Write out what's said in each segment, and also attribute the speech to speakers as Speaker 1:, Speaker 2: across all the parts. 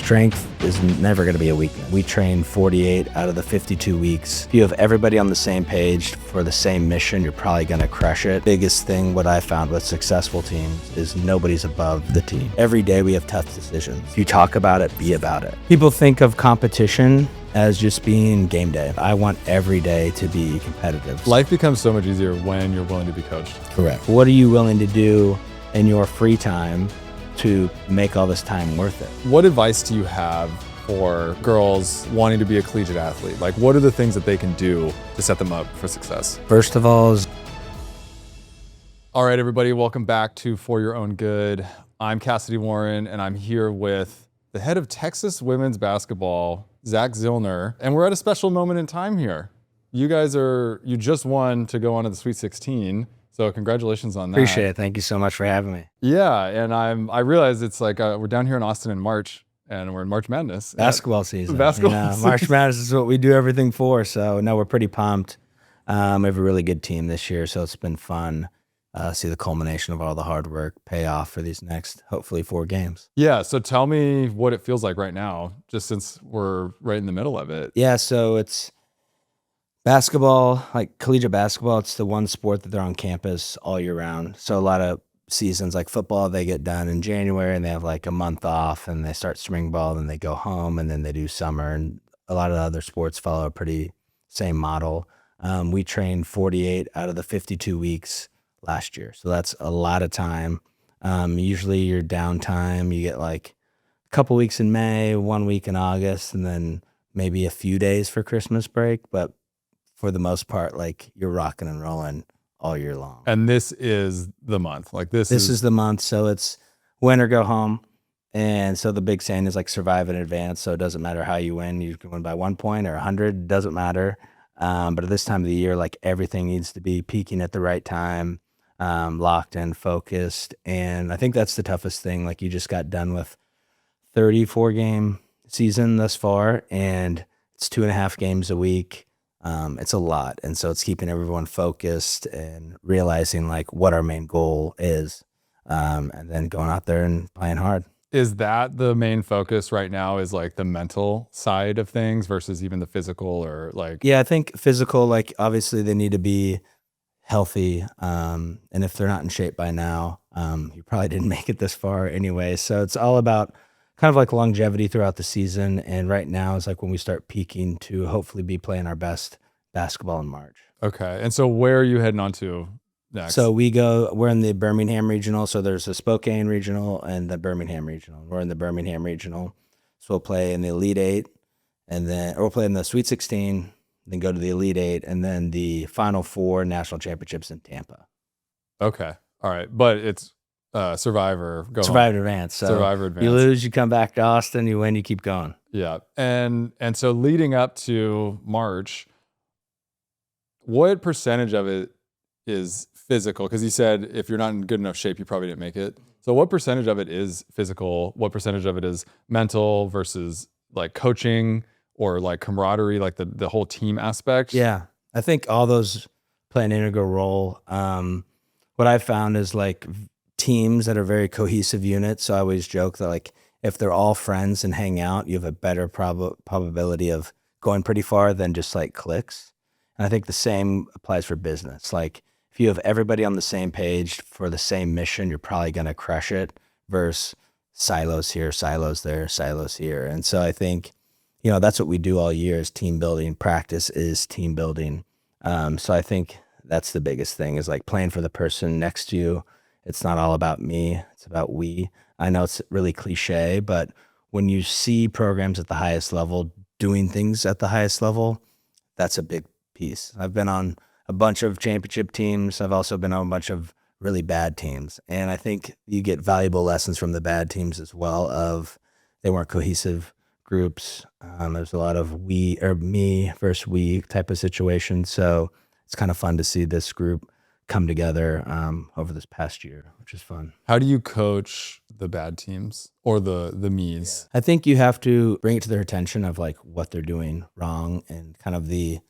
Speaker 1: Strength is never going to be a weakness. We train 48 out of the 52 weeks. If you have everybody on the same page for the same mission, you're probably going to crush it. Biggest thing, what I found with successful teams, is nobody's above the team. Every day we have tough decisions. If you talk about it, be about it. People think of competition as just being game day. I want every day to be competitive.
Speaker 2: Life becomes so much easier when you're willing to be coached.
Speaker 1: Correct. What are you willing to do in your free time to make all this time worth it?
Speaker 2: What advice do you have for girls wanting to be a collegiate athlete? Like, what are the things that they can do to set them up for success?
Speaker 1: First of all is...
Speaker 2: All right, everybody, welcome back to For Your Own Good. I'm Kassidy Warren, and I'm here with the head of Texas women's basketball, Zack Zillner, and we're at a special moment in time here. You just won to go on to the Sweet 16. So congratulations on that.
Speaker 1: Appreciate it. Thank you so much for having me.
Speaker 2: Yeah, and I realize it's like we're down here in Austin in March, and we're in March Madness.
Speaker 1: Basketball season.
Speaker 2: Season.
Speaker 1: March Madness is what we do everything for. So no, we're pretty pumped. We have a really good team this year, so it's been fun. See the culmination of all the hard work pay off for these next, hopefully, 4 games.
Speaker 2: Yeah, so tell me what it feels like right now, just since we're right in the middle of it.
Speaker 1: Yeah, so it's basketball, like collegiate basketball. It's the one sport that they're on campus all year round. So a lot of seasons, like football, they get done in January and they have like a month off and they start spring ball, then they go home and then they do summer. And a lot of the other sports follow a pretty same model. We trained 48 out of the 52 weeks last year. So that's a lot of time. Usually your downtime, you get like a couple weeks in May, 1 week in August, and then maybe a few days for Christmas break. But for the most part, like you're rocking and rolling all year long.
Speaker 2: And this is the month. Like this
Speaker 1: is the month. So it's win or go home. And so the big saying is like survive in advance. So it doesn't matter how you win. You can win by 1 point or 100, doesn't matter. But at this time of the year, like everything needs to be peaking at the right time, locked in, focused. And I think that's the toughest thing. Like you just got done with 34 game season thus far, and it's 2.5 games a week. It's a lot. And so it's keeping everyone focused and realizing like what our main goal is, and then going out there and playing hard.
Speaker 2: Is that the main focus right now, is like the mental side of things versus even the physical, or like?
Speaker 1: Yeah, I think physical, like obviously they need to be healthy. And if they're not in shape by now, you probably didn't make it this far anyway. So it's all about kind of like longevity throughout the season. And right now is like when we start peaking to hopefully be playing our best basketball in March.
Speaker 2: Okay. And so where are you heading on to next?
Speaker 1: So we're in the Birmingham regional. So there's the Spokane regional and the Birmingham regional. We're in the Birmingham regional. So we'll play in the Elite 8 or we'll play in the Sweet 16, then go to the Elite 8, and then the Final 4 national championships in Tampa.
Speaker 2: Okay. All right. But it's Survivor
Speaker 1: Advance. So
Speaker 2: Survivor Advance.
Speaker 1: You lose, you come back to Austin, you win, you keep going.
Speaker 2: Yeah. And so leading up to March, what percentage of it is physical? Because you said if you're not in good enough shape, you probably didn't make it. So what percentage of it is physical? What percentage of it is mental versus like coaching or like camaraderie, like the whole team aspect?
Speaker 1: Yeah. I think all those play an integral role. What I've found is like teams that are very cohesive units. So I always joke that like if they're all friends and hang out, you have a better probability of going pretty far than just like cliques. And I think the same applies for business. Like if you have everybody on the same page for the same mission, you're probably going to crush it versus silos here, silos there, silos here. And so I think, that's what we do all year is team building. Practice is team building. So I think that's the biggest thing is like playing for the person next to you. It's not all about me. It's about we. I know it's really cliche, but when you see programs at the highest level doing things at the highest level, that's a big piece. I've been on a bunch of championship teams. I've also been on a bunch of really bad teams. And I think you get valuable lessons from the bad teams as well of they weren't cohesive groups. There's a lot of we or me versus we type of situation. So it's kind of fun to see this group come together over this past year, which is fun.
Speaker 2: How do you coach the bad teams or the me's?
Speaker 1: I think you have to bring it to their attention of like what they're doing wrong, and kind of the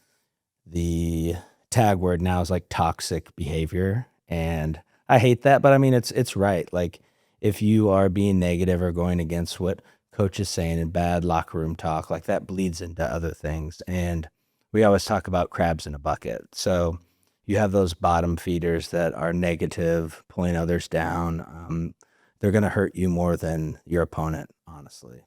Speaker 1: tag word now is like toxic behavior. And I hate that, but I mean, it's right. Like if you are being negative or going against what coach is saying and bad locker room talk, like that bleeds into other things. And we always talk about crabs in a bucket. So you have those bottom feeders that are negative, pulling others down. They're going to hurt you more than your opponent, honestly.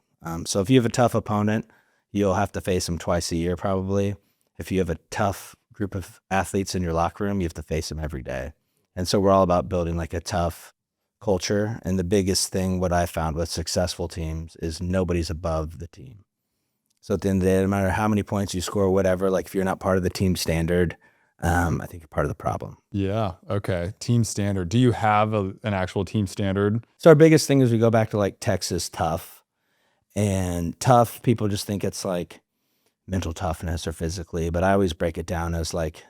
Speaker 1: So if you have a tough opponent, you'll have to face them twice a year probably. If you have a tough group of athletes in your locker room, you have to face them every day. And so we're all about building like a tough culture. And the biggest thing, what I found with successful teams, is nobody's above the team. So at the end of the day, no matter how many points you score, whatever, like if you're not part of the team standard, I think you're part of the problem.
Speaker 2: Yeah. Okay. Team standard. Do you have an actual team standard?
Speaker 1: So our biggest thing is we go back to like Texas tough. And tough, people just think it's like mental toughness or physically, but I always break it down as like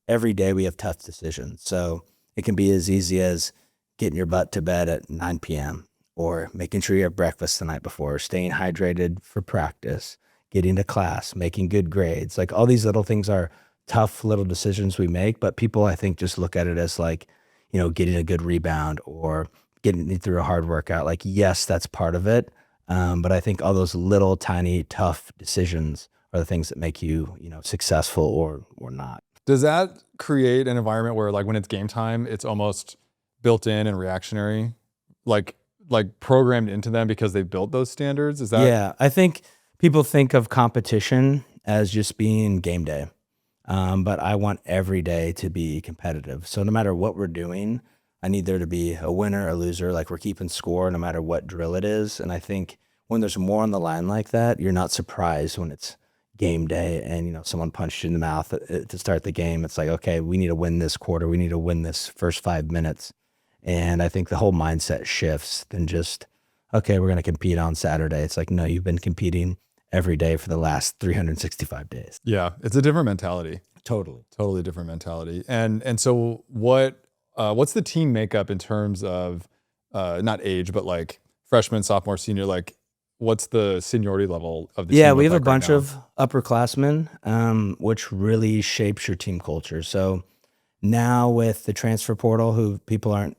Speaker 1: every day we have tough decisions. So it can be as easy as getting your butt to bed at 9 p.m. or making sure you have breakfast the night before, staying hydrated for practice, getting to class, making good grades. Like all these little things are tough little decisions we make, but people I think just look at it as like, getting a good rebound or getting through a hard workout. Like, yes, that's part of it. But I think all those little tiny tough decisions are the things that make you, successful or not.
Speaker 2: Does that create an environment where like when it's game time, it's almost built in and reactionary, like programmed into them because they built those standards? Is that?
Speaker 1: Yeah, I think people think of competition as just being game day. But I want every day to be competitive. So no matter what we're doing, I need there to be a winner, a loser, like we're keeping score no matter what drill it is. And I think when there's more on the line like that, you're not surprised when it's game day and, someone punched you in the mouth to start the game. It's like, okay, we need to win this quarter. We need to win this first 5 minutes. And I think the whole mindset shifts than just, okay, we're going to compete on Saturday. It's like, no, you've been competing every day for the last 365 days.
Speaker 2: Yeah, it's a different mentality. Totally different mentality. And so what's the team makeup in terms of not age, but like freshman, sophomore, senior? Like, what's the seniority level of the team?
Speaker 1: Yeah, we have
Speaker 2: like
Speaker 1: a bunch of upperclassmen, which really shapes your team culture. So now with the transfer portal, who people aren't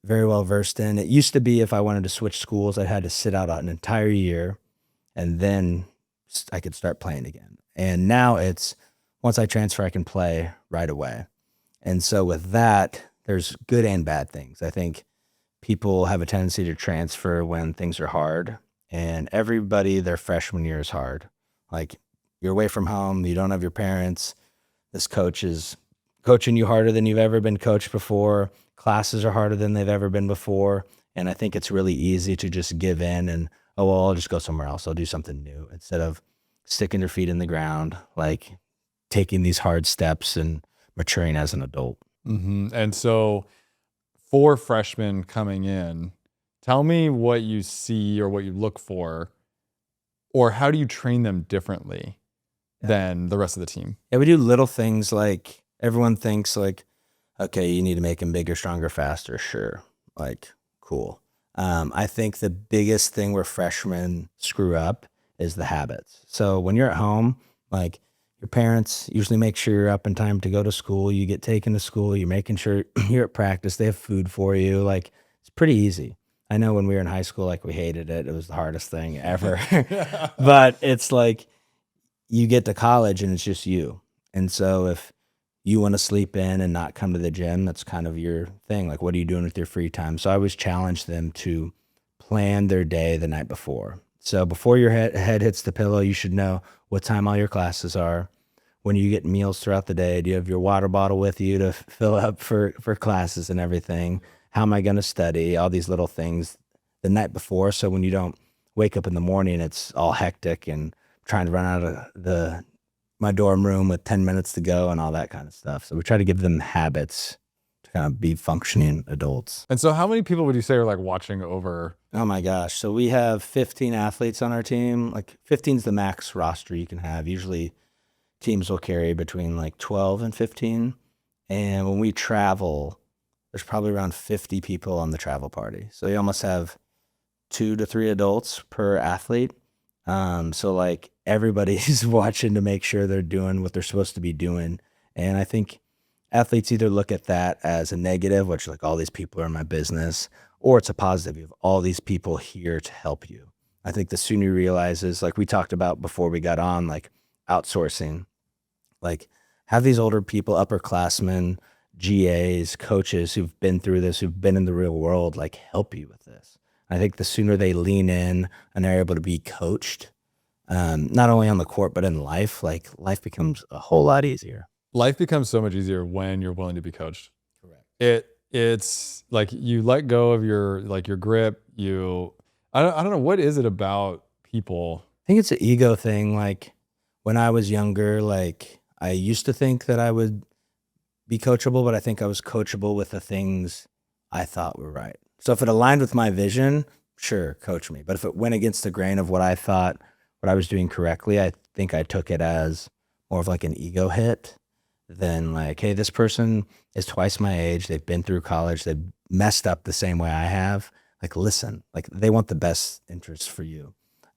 Speaker 1: very well versed in, it used to be if I wanted to switch schools, I had to sit out an entire year and then I could start playing again. And now it's once I transfer, I can play right away. And so with that, there's good and bad things. I think people have a tendency to transfer when things are hard, and everybody, their freshman year is hard. Like you're away from home, you don't have your parents. This coach is coaching you harder than you've ever been coached before. Classes are harder than they've ever been before. And I think it's really easy to just give in and, oh, well, I'll just go somewhere else. I'll do something new instead of sticking your feet in the ground, like taking these hard steps and maturing as an adult.
Speaker 2: Mm-hmm. And so for freshmen coming in, tell me what you see or what you look for, or how do you train them differently than the rest of the team?
Speaker 1: Yeah, we do little things like everyone thinks like, okay, you need to make them bigger, stronger, faster. Sure. Like, cool. I think the biggest thing where freshmen screw up is the habits. So when you're at home, like your parents usually make sure you're up in time to go to school. You get taken to school. You're making sure you're at practice. They have food for you. Like it's pretty easy. I know when we were in high school, like we hated it. It was the hardest thing ever. But it's like you get to college and it's just you. And so if you want to sleep in and not come to the gym, that's kind of your thing. Like, what are you doing with your free time? So I always challenge them to plan their day the night before. So before your head hits the pillow, you should know what time all your classes are. When you get meals throughout the day, do you have your water bottle with you to fill up for classes and everything? How am I going to study? All these little things the night before. So when you don't wake up in the morning, it's all hectic and trying to run out of my dorm room with 10 minutes to go and all that kind of stuff. So we try to give them habits to kind of be functioning adults.
Speaker 2: And so how many people would you say are like watching over?
Speaker 1: Oh my gosh. So we have 15 athletes on our team. Like 15 is the max roster you can have. Usually teams will carry between like 12 and 15. And when we travel, there's probably around 50 people on the travel party. So you almost have 2 to 3 adults per athlete. So like everybody's watching to make sure they're doing what they're supposed to be doing. And I think athletes either look at that as a negative, which like all these people are in my business, or it's a positive. You have all these people here to help you. I think the sooner you realize is like we talked about before we got on, like outsourcing, like have these older people, upperclassmen, GAs, coaches who've been through this, who've been in the real world, like help you with this. I think the sooner they lean in and they're able to be coached, not only on the court, but in life, like life becomes a whole lot easier.
Speaker 2: Life becomes so much easier when you're willing to be coached.
Speaker 1: Correct.
Speaker 2: It's like you let go of your grip. I don't know, what is it about people?
Speaker 1: I think it's an ego thing. Like when I was younger, like I used to think that I would be coachable, but I think I was coachable with the things I thought were right. So if it aligned with my vision, sure, coach me. But if it went against the grain of what I thought, what I was doing correctly, I think I took it as more of like an ego hit than like, hey, this person is twice my age. They've been through college. They've messed up the same way I have. Like, listen, like they want the best interests for you.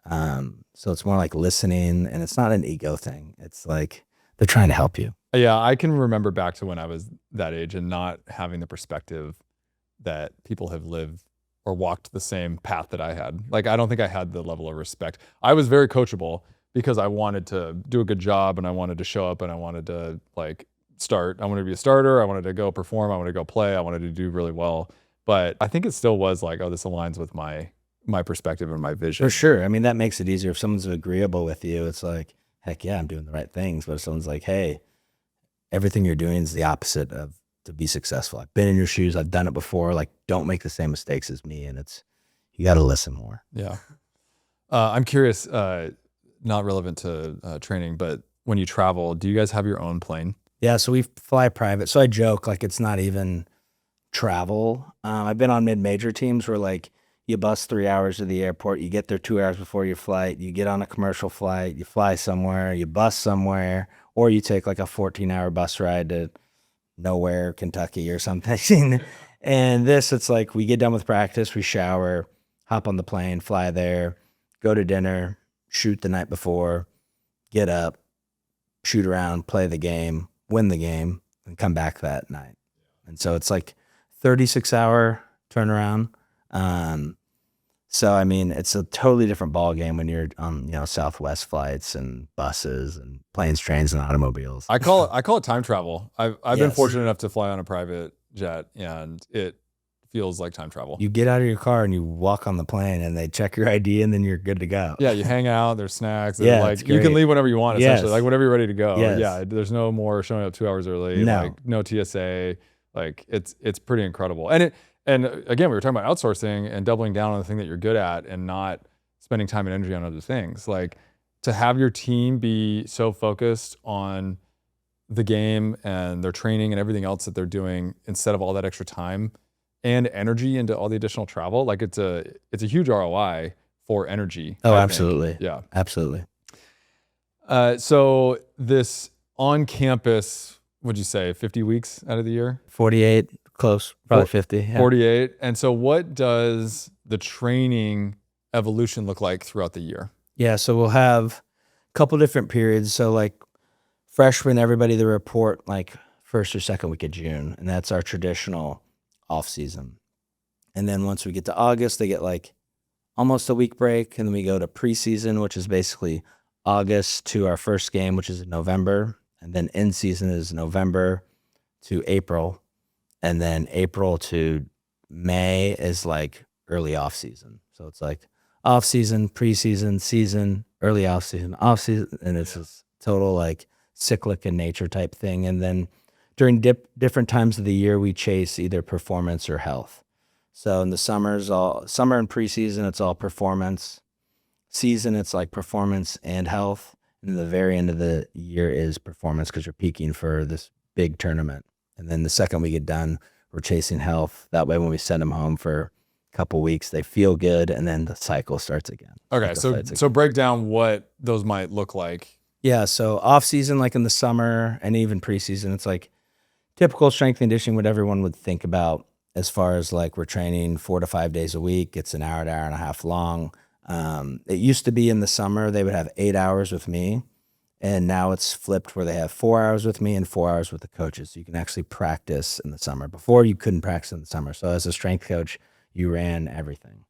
Speaker 1: So it's more like listening, and it's not an ego thing. It's like they're trying to help you.
Speaker 2: Yeah, I can remember back to when I was that age and not having the perspective that people have lived or walked the same path that I had. Like, I don't think I had the level of respect. I was very coachable because I wanted to do a good job and I wanted to show up and I wanted to like start. I wanted to be a starter. I wanted to go perform. I wanted to go play. I wanted to do really well. But I think it still was like, oh, this aligns with my perspective and my vision.
Speaker 1: For sure. I mean, that makes it easier. If someone's agreeable with you, it's like, heck yeah, I'm doing the right things. But if someone's like, hey, everything you're doing is the opposite of to be successful. I've been in your shoes. I've done it before. Like, don't make the same mistakes as me. And you got to listen more.
Speaker 2: Yeah. I'm curious, not relevant to training, but when you travel, do you guys have your own plane?
Speaker 1: Yeah. So we fly private. So I joke, like, it's not even travel. I've been on mid-major teams where like you bus 3 hours to the airport, you get there 2 hours before your flight, you get on a commercial flight, you fly somewhere, you bus somewhere, or you take like a 14-hour bus ride to nowhere, Kentucky or something. And this, it's like we get done with practice, we shower, hop on the plane, fly there, go to dinner, shoot the night before, get up, shoot around, play the game, win the game, and come back that night. And so it's like 36-hour turnaround. So I mean, it's a totally different ball game when you're on, Southwest flights and buses and planes, trains, and automobiles.
Speaker 2: I call it time travel. I've been
Speaker 1: Yes.
Speaker 2: fortunate enough to fly on a private jet, and it feels like time travel.
Speaker 1: You get out of your car and you walk on the plane, and they check your ID, and then you're good to go.
Speaker 2: Yeah, you hang out. There's snacks.
Speaker 1: Yeah,
Speaker 2: like
Speaker 1: it's
Speaker 2: you can
Speaker 1: great.
Speaker 2: leave whenever you want. Essentially,
Speaker 1: Yes.
Speaker 2: like whenever you're ready to go.
Speaker 1: Yes.
Speaker 2: Yeah, there's no more showing up 2 hours early.
Speaker 1: No.
Speaker 2: Like no TSA. Like it's pretty incredible. And again, we were talking about outsourcing and doubling down on the thing that you're good at and not spending time and energy on other things. Like to have your team be so focused on the game and their training and everything else that they're doing instead of all that extra time and energy into all the additional travel, like it's a huge ROI for energy.
Speaker 1: Oh,
Speaker 2: I think.
Speaker 1: absolutely.
Speaker 2: Yeah.
Speaker 1: Absolutely.
Speaker 2: So this on-campus, what'd you say, 50 weeks out of the year?
Speaker 1: 48, close, probably 50. Yeah.
Speaker 2: 48. And so what does the training evolution look like throughout the year?
Speaker 1: Yeah, so we'll have a couple different periods. So like freshman, everybody they report like first or second week of June, and that's our traditional off season. And then once we get to August, they get like almost a week break, and then we go to preseason, which is basically August to our first game, which is in November, and then in season is November to April, and then April to May is like early off season. So it's like off season, preseason, season, early off season, and it's this total like cyclic in nature type thing. And then during different times of the year, we chase either performance or health. So in the summer and preseason, it's all performance. Season, it's like performance and health. And the very end of the year is performance because you're peaking for this big tournament. And then the second we get done, we're chasing health. That way, when we send them home for a couple weeks, they feel good, and then the cycle starts again.
Speaker 2: Okay, so break down what those might look like.
Speaker 1: Yeah, so off season, like in the summer and even preseason, it's like typical strength conditioning, what everyone would think about as far as like we're training 4 to 5 days a week. It's an hour to hour and a half long. It used to be in the summer, they would have 8 hours with me. And now it's flipped where they have 4 hours with me and 4 hours with the coaches. So you can actually practice in the summer. Before, you couldn't practice in the summer. So as a strength coach, you ran everything.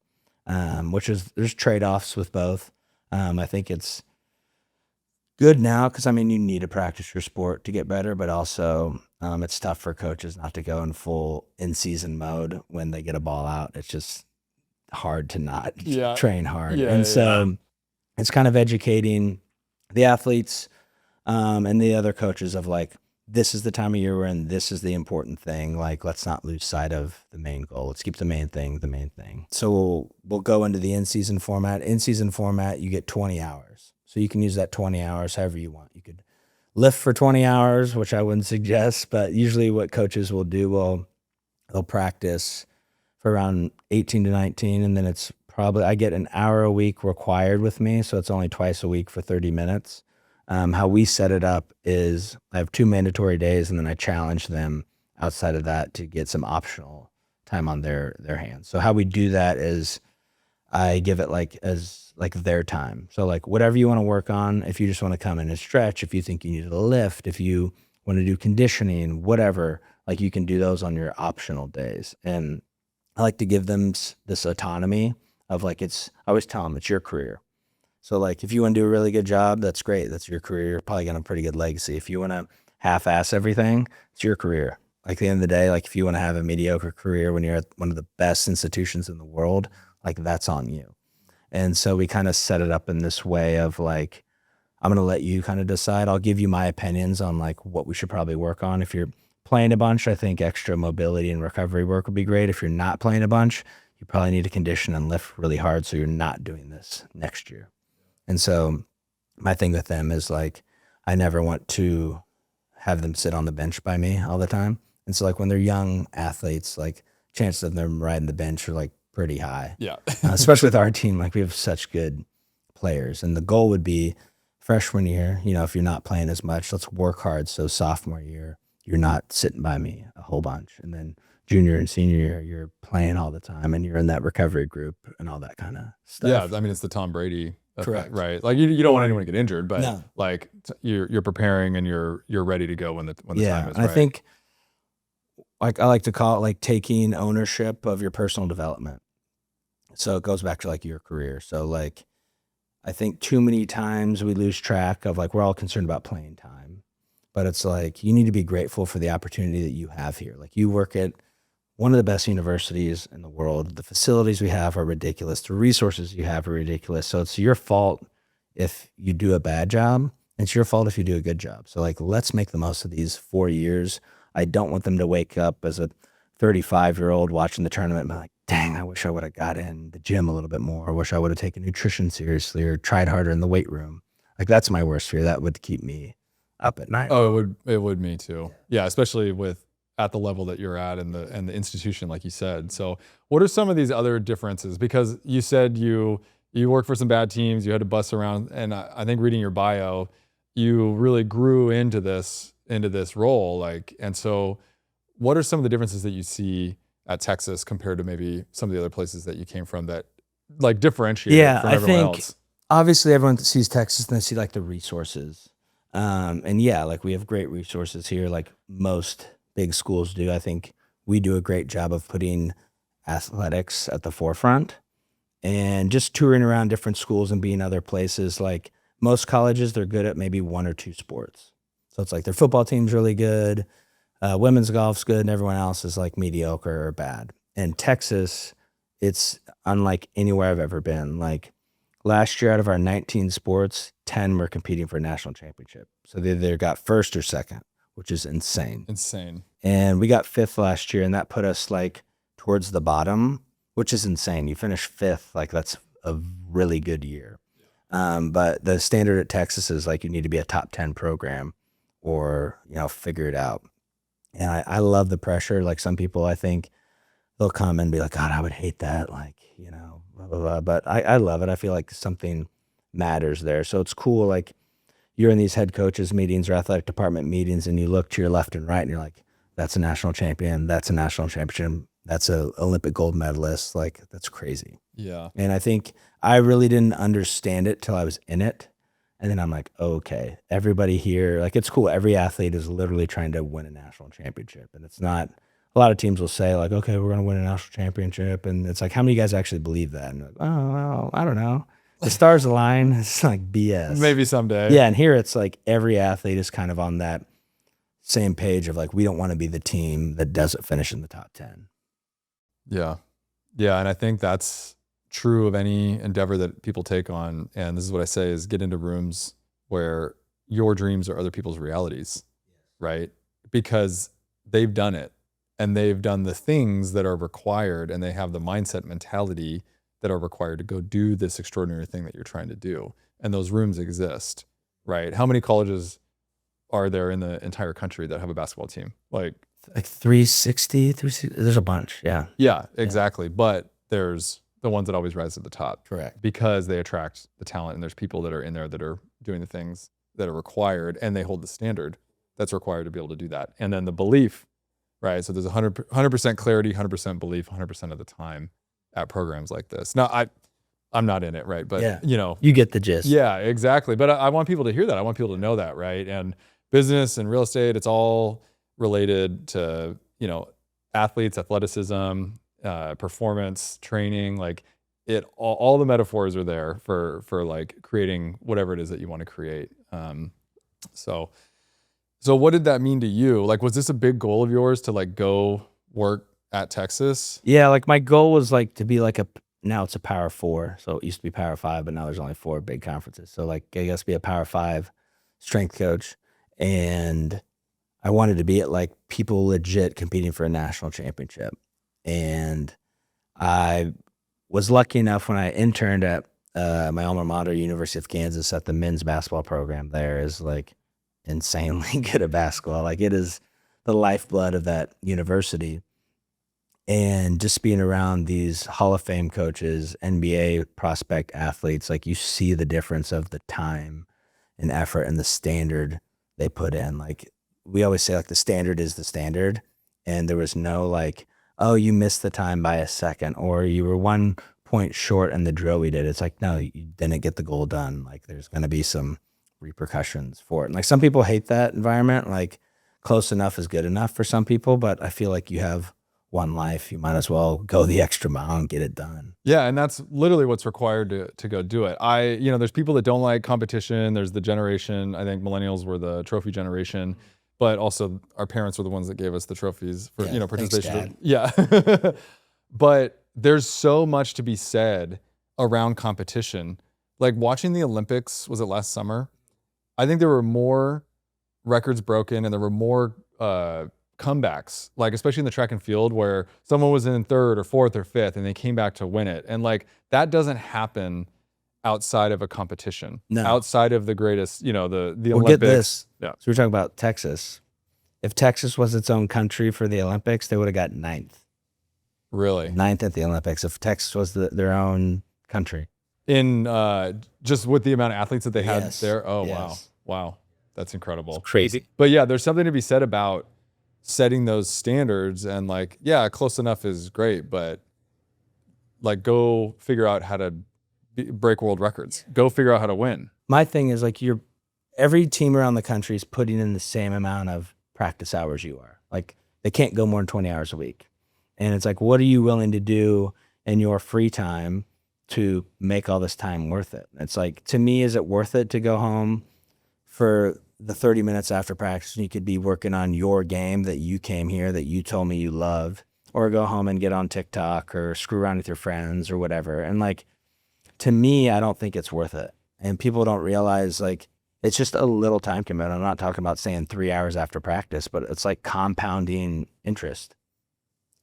Speaker 1: which is there's trade-offs with both. I think it's good now because I mean you need to practice your sport to get better, but also it's tough for coaches not to go in full in-season mode when they get a ball out. It's just hard to not
Speaker 2: Yeah.
Speaker 1: train hard,
Speaker 2: Yeah.
Speaker 1: and so it's kind of educating the athletes and the other coaches of like this is the time of year we're in. This is the important thing. Like let's not lose sight of the main goal. Let's keep the main thing the main thing. So we'll go into the in-season format. In-season format, you get 20 hours. So you can use that 20 hours however you want. You could lift for 20 hours, which I wouldn't suggest, but usually what coaches will do, they'll practice for around 18 to 19, and then it's probably I get an hour a week required with me, so it's only twice a week for 30 minutes. How we set it up is I have 2 mandatory days, and then I challenge them outside of that to get some optional time on their hands. So how we do that is I give it like as like their time. So like whatever you want to work on, if you just want to come in and stretch, if you think you need to lift, if you want to do conditioning, whatever, like you can do those on your optional days. And I like to give them this autonomy of like I always tell them it's your career. So like if you want to do a really good job, that's great. That's your career. You're probably gonna have a pretty good legacy. If you want to half-ass everything, it's your career. Like at the end of the day, like if you want to have a mediocre career when you're at one of the best institutions in the world, like that's on you. And so we kind of set it up in this way of like, I'm going to let you kind of decide. I'll give you my opinions on like what we should probably work on. If you're playing a bunch, I think extra mobility and recovery work would be great. If you're not playing a bunch, you probably need to condition and lift really hard so you're not doing this next year. And so my thing with them is like, I never want to have them sit on the bench by me all the time. And so like when they're young athletes, like chances of them riding the bench are like pretty high.
Speaker 2: Yeah.
Speaker 1: Especially with our team, like we have such good players. And the goal would be freshman year, if you're not playing as much, let's work hard. So sophomore year, you're not sitting by me a whole bunch. And then junior and senior year, you're playing all the time and you're in that recovery group and all that kind of stuff.
Speaker 2: Yeah. I mean, it's the Tom Brady effect,
Speaker 1: Correct.
Speaker 2: right? Like you don't want anyone to get injured, but
Speaker 1: No.
Speaker 2: like you're preparing and you're ready to go when the time is
Speaker 1: and
Speaker 2: right.
Speaker 1: I think like I like to call it like taking ownership of your personal development. So it goes back to like your career. So like I think too many times we lose track of like we're all concerned about playing time, but it's like you need to be grateful for the opportunity that you have here. Like you work at one of the best universities in the world. The facilities we have are ridiculous. The resources you have are ridiculous. So it's your fault if you do a bad job. It's your fault if you do a good job. So like let's make the most of these 4 years. I don't want them to wake up as a 35-year-old watching the tournament and be like, dang, I wish I would have got in the gym a little bit more. I wish I would have taken nutrition seriously or tried harder in the weight room. Like that's my worst fear. That would keep me up at night.
Speaker 2: Oh, it would me too. Yeah, especially with at the level that you're at and the institution, like you said. So what are some of these other differences? Because you said you worked for some bad teams, you had to bust around, and I think reading your bio, you really grew into this role. Like, and so what are some of the differences that you see at Texas compared to maybe some of the other places that you came from that like differentiate from everyone else?
Speaker 1: Obviously everyone sees Texas and they see like the resources. And yeah, like we have great resources here, like most big schools do. I think we do a great job of putting athletics at the forefront and just touring around different schools and being other places. Like most colleges, they're good at maybe 1 or 2 sports. So it's like their football team's really good. Women's golf's good and everyone else is like mediocre or bad. In Texas, it's unlike anywhere I've ever been. Like last year out of our 19 sports, 10 were competing for a national championship. So they either got first or second, which is insane.
Speaker 2: Insane.
Speaker 1: And we got 5th last year and that put us like towards the bottom, which is insane. You finish 5th, like that's a really good year. But the standard at Texas is like you need to be a top 10 program or, figure it out. And I love the pressure. Like some people, I think they'll come and be like, God, I would hate that. Like, blah, blah, blah. But I love it. I feel like something matters there. So it's cool. Like you're in these head coaches meetings or athletic department meetings and you look to your left and right and you're like, that's a national champion. That's a national championship. That's a Olympic gold medalist. Like that's crazy.
Speaker 2: Yeah.
Speaker 1: And I think I really didn't understand it till I was in it. And then I'm like, okay, everybody here, like it's cool. Every athlete is literally trying to win a national championship. And it's not a lot of teams will say like, okay, we're going to win a national championship. And it's like, how many of you guys actually believe that? And like, oh, well, I don't know. The stars align. It's like BS.
Speaker 2: Maybe someday.
Speaker 1: Yeah. And here it's like every athlete is kind of on that same page of like, we don't want to be the team that doesn't finish in the top 10.
Speaker 2: Yeah. Yeah. And I think that's true of any endeavor that people take on. And this is what I say is get into rooms where your dreams are other people's realities, right? Because they've done it and they've done the things that are required and they have the mindset mentality that are required to go do this extraordinary thing that you're trying to do. And those rooms exist, right? How many colleges are there in the entire country that have a basketball team? Like
Speaker 1: 360, there's a bunch. Yeah.
Speaker 2: Yeah, exactly. Yeah. But there's the ones that always rise to the top.
Speaker 1: Correct.
Speaker 2: Because they attract the talent and there's people that are in there that are doing the things that are required and they hold the standard that's required to be able to do that. And then the belief, right? So there's 100% clarity, 100% belief, 100% of the time at programs like this. Now, I'm not in it, right? But,
Speaker 1: yeah.
Speaker 2: you know.
Speaker 1: You get the gist.
Speaker 2: Yeah, exactly. But I want people to hear that. I want people to know that, right? And business and real estate, it's all related to, you know, athletes, athleticism, performance, training, like all the metaphors are there for like creating whatever it is that you want to create. So what did that mean to you? Like, was this a big goal of yours to like go work at Texas?
Speaker 1: Yeah. Like my goal was like to be like now it's a Power 4. So it used to be Power 5, but now there's only 4 big conferences. So like I guess be a Power 5 strength coach. And I wanted to be at like people legit competing for a national championship. And I was lucky enough when I interned at my alma mater, University of Kansas, at the men's basketball program there is like insanely good at basketball. Like it is the lifeblood of that university. And just being around these Hall of Fame coaches, NBA prospect athletes, like you see the difference of the time and effort and the standard they put in. Like we always say, like the standard is the standard. And there was no like, oh, you missed the time by a second, or you were 1 point short in the drill we did. It's like, no, you didn't get the goal done. Like there's going to be some repercussions for it. And like some people hate that environment. Like close enough is good enough for some people, but I feel like you have one life, you might as well go the extra mile and get it done.
Speaker 2: Yeah, and that's literally what's required to go do it. There's people that don't like competition. There's the generation, I think millennials were the trophy generation, but also our parents were the ones that gave us the trophies for, participation.
Speaker 1: Thanks, Dad.
Speaker 2: Yeah. But there's so much to be said around competition. Like watching the Olympics, was it last summer? I think there were more records broken and there were more comebacks, like especially in the track and field where someone was in 3rd or 4th or 5th and they came back to win it. And like that doesn't happen outside of a competition.
Speaker 1: No.
Speaker 2: Outside of the greatest, the Olympics.
Speaker 1: Well, get this.
Speaker 2: Yeah.
Speaker 1: So we're talking about Texas. If Texas was its own country for the Olympics, they would have got 9th.
Speaker 2: Really?
Speaker 1: 9th at the Olympics if Texas was their own country.
Speaker 2: In just with the amount of athletes that they had there. Oh,
Speaker 1: yes.
Speaker 2: Wow. That's incredible.
Speaker 1: It's crazy.
Speaker 2: But yeah, there's something to be said about setting those standards and like, yeah, close enough is great, but like go figure out how to break world records. Go figure out how to win.
Speaker 1: My thing is like every team around the country is putting in the same amount of practice hours you are. Like they can't go more than 20 hours a week. And it's like, what are you willing to do in your free time to make all this time worth it? It's like, to me, is it worth it to go home for the 30 minutes after practice and you could be working on your game that you came here, that you told me you loved, or go home and get on TikTok or screw around with your friends or whatever? And like, to me, I don't think it's worth it. And people don't realize like, it's just a little time commitment. I'm not talking about saying 3 hours after practice, but it's like compounding interest.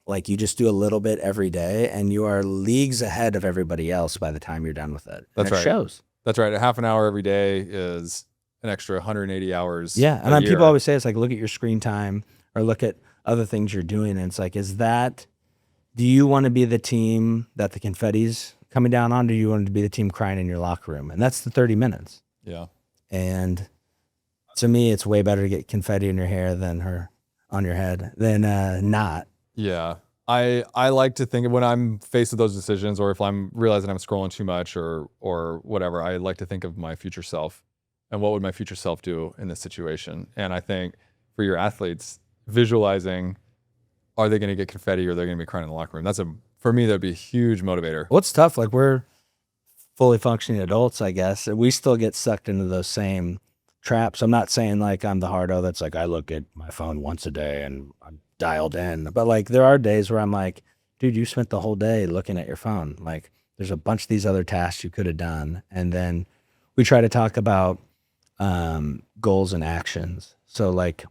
Speaker 1: Like you just do a little bit every day and you are leagues ahead of everybody else by the time you're done with it.
Speaker 2: That's right.
Speaker 1: It shows.
Speaker 2: That's right. A half an hour every day is an extra 180 hours.
Speaker 1: Yeah. And people always say, it's like, look at your screen time or look at other things you're doing. And it's like, do you want to be the team that the confetti's coming down on? Or do you want to be the team crying in your locker room? And that's the 30 minutes.
Speaker 2: Yeah.
Speaker 1: And to me, it's way better to get confetti in your hair on your head than not.
Speaker 2: Yeah. I like to think when I'm faced with those decisions, or if I'm realizing I'm scrolling too much or whatever, I like to think of my future self and what would my future self do in this situation. And I think for your athletes, visualizing are they going to get confetti or they're going to be crying in the locker room? For me, that'd be a huge motivator.
Speaker 1: What's tough, like we're fully functioning adults, I guess, and we still get sucked into those same traps. I'm not saying like I'm the hardo that's like, I look at my phone once a day and I'm dialed in, but like there are days where I'm like, dude, you spent the whole day looking at your phone. Like there's a bunch of these other tasks you could have done. And then we try to talk about goals and actions. So like,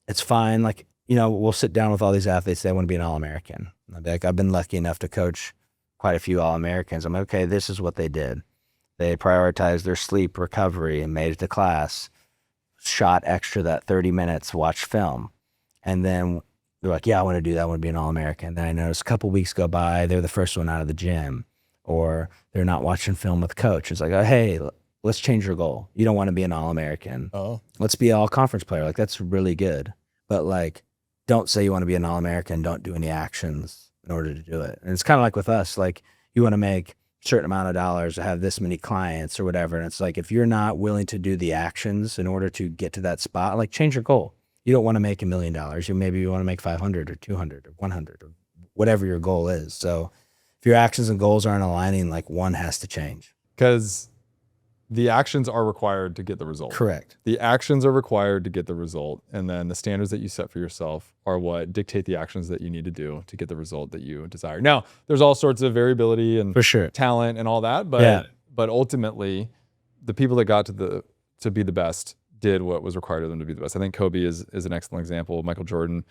Speaker 1: it's fine. Like, we'll sit down with all these athletes. They want to be an All-American. I'll be like, I've been lucky enough to coach quite a few All-Americans. I'm like, okay, this is what they did. They prioritized their sleep, recovery, and made it to class, shot extra that 30 minutes, watched film. And then they're like, yeah, I want to do that. I want to be an All-American. Then I notice a couple weeks go by, they're the first one out of the gym, or they're not watching film with coach. It's like, oh, hey, let's change your goal. You don't want to be an All-American.
Speaker 2: Oh,
Speaker 1: Let's be an all-conference player. Like, that's really good. But like, don't say you want to be an All-American. Don't do any actions in order to do it. And it's kind of like with us, like you want to make a certain amount of dollars or have this many clients or whatever. And it's like, if you're not willing to do the actions in order to get to that spot, like change your goal. You don't want to make $1 million. Maybe you want to make 500 or 200 or 100 or whatever your goal is. So if your actions and goals aren't aligning, like one has to change.
Speaker 2: because the actions are required to get the result.
Speaker 1: Correct.
Speaker 2: The actions are required to get the result. And then the standards that you set for yourself are what dictate the actions that you need to do to get the result that you desire. Now, there's all sorts of variability and
Speaker 1: For sure.
Speaker 2: talent and all that, but
Speaker 1: Yeah.
Speaker 2: but ultimately, the people that got to be the best did what was required of them to be the best. I think Kobe is an excellent example. Michael Jordan,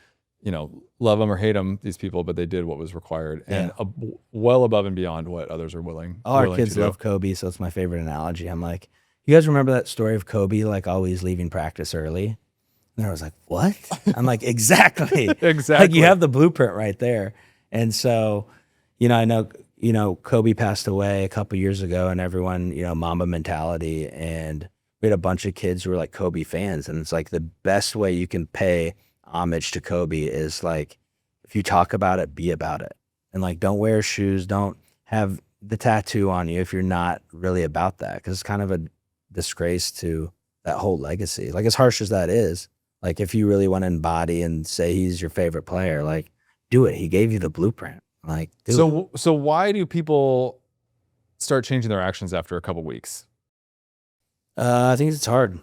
Speaker 2: love them or hate them, these people, but they did what was required and well above and beyond what others are willing.
Speaker 1: All our
Speaker 2: willing
Speaker 1: kids
Speaker 2: to do.
Speaker 1: love Kobe, so it's my favorite analogy. I'm like, you guys remember that story of Kobe like always leaving practice early? And I was like, what? I'm like, exactly.
Speaker 2: Exactly.
Speaker 1: Like you have the blueprint right there. And so, I know, Kobe passed away a couple years ago and everyone, Mamba mentality. And we had a bunch of kids who were like Kobe fans. And it's like the best way you can pay homage to Kobe is like, if you talk about it, be about it. And like, don't wear shoes, don't have the tattoo on you if you're not really about that. Because it's kind of a disgrace to that whole legacy. Like as harsh as that is, like if you really want to embody and say he's your favorite player, like do it. He gave you the blueprint. Like do it.
Speaker 2: So why do people start changing their actions after a couple weeks?
Speaker 1: I think it's hard.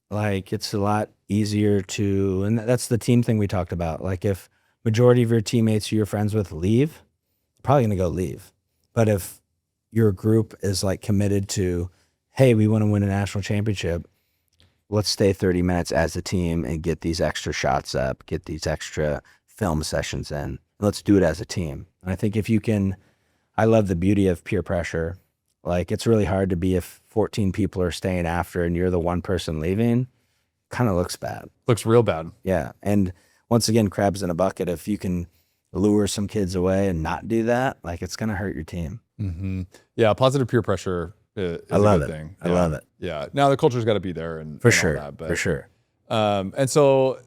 Speaker 1: Like it's a lot easier to, and that's the team thing we talked about. Like if majority of your teammates who you're friends with leave, you're probably gonna go leave. But if your group is like committed to, hey, we want to win a national championship, let's stay 30 minutes as a team and get these extra shots up, get these extra film sessions in. Let's do it as a team. And I think if you can, I love the beauty of peer pressure. Like it's really hard to be if 14 people are staying after and you're the one person leaving, kind of looks bad.
Speaker 2: Looks real bad.
Speaker 1: Yeah. And once again, crabs in a bucket. If you can lure some kids away and not do that, like it's going to hurt your team.
Speaker 2: Mm-hmm. Yeah, positive peer pressure is
Speaker 1: I love
Speaker 2: a good
Speaker 1: it.
Speaker 2: thing.
Speaker 1: I love it.
Speaker 2: Yeah. Now the culture's got to be there and
Speaker 1: For
Speaker 2: and all
Speaker 1: sure.
Speaker 2: that, but,
Speaker 1: For sure.
Speaker 2: And so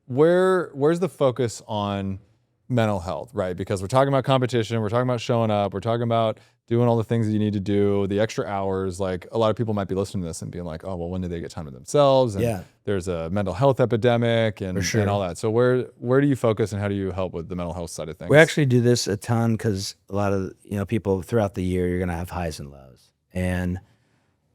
Speaker 2: where's the focus on mental health, right? Because we're talking about competition, we're talking about showing up, we're talking about doing all the things that you need to do, the extra hours. Like a lot of people might be listening to this and being like, oh, well, when do they get time to themselves? And there's a mental health epidemic and all that. So where do you focus and how do you help with the mental health side of things?
Speaker 1: We actually do this a ton because a lot of, people throughout the year, you're going to have highs and lows. And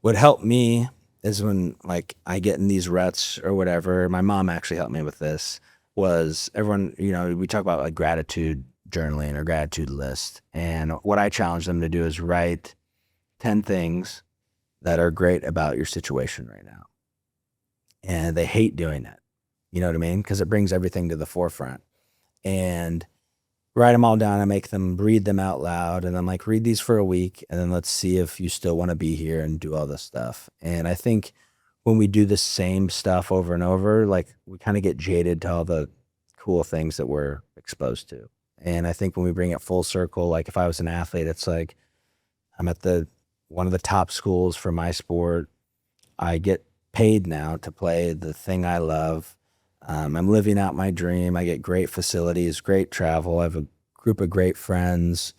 Speaker 1: what helped me is when like I get in these ruts or whatever, my mom actually helped me with this, was everyone, we talk about like gratitude journaling or gratitude list. And what I challenge them to do is write 10 things that are great about your situation right now. And they hate doing that. You know what I mean? Because it brings everything to the forefront. And write them all down. I make them read them out loud. And I'm like, read these for a week. And then let's see if you still want to be here and do all this stuff. And I think when we do the same stuff over and over, like we kind of get jaded to all the cool things that we're exposed to. And I think when we bring it full circle, like if I was an athlete, it's like I'm at one of the top schools for my sport. I get paid now to play the thing I love. I'm living out my dream. I get great facilities, great travel. I have a group of great friends.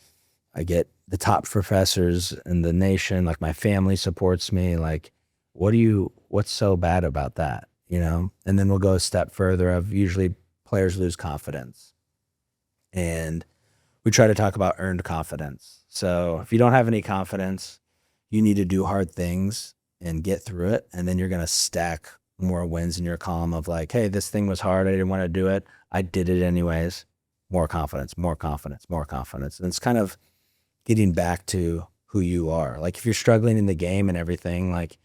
Speaker 1: I get the top professors in the nation. Like my family supports me. Like, what's so bad about that? And then we'll go a step further. I've usually players lose confidence. And we try to talk about earned confidence. So if you don't have any confidence, you need to do hard things and get through it. And then you're going to stack more wins in your column of like, hey, this thing was hard. I didn't want to do it. I did it anyways. More confidence, more confidence, more confidence. And it's kind of getting back to who you are. Like if you're struggling in the game and everything, like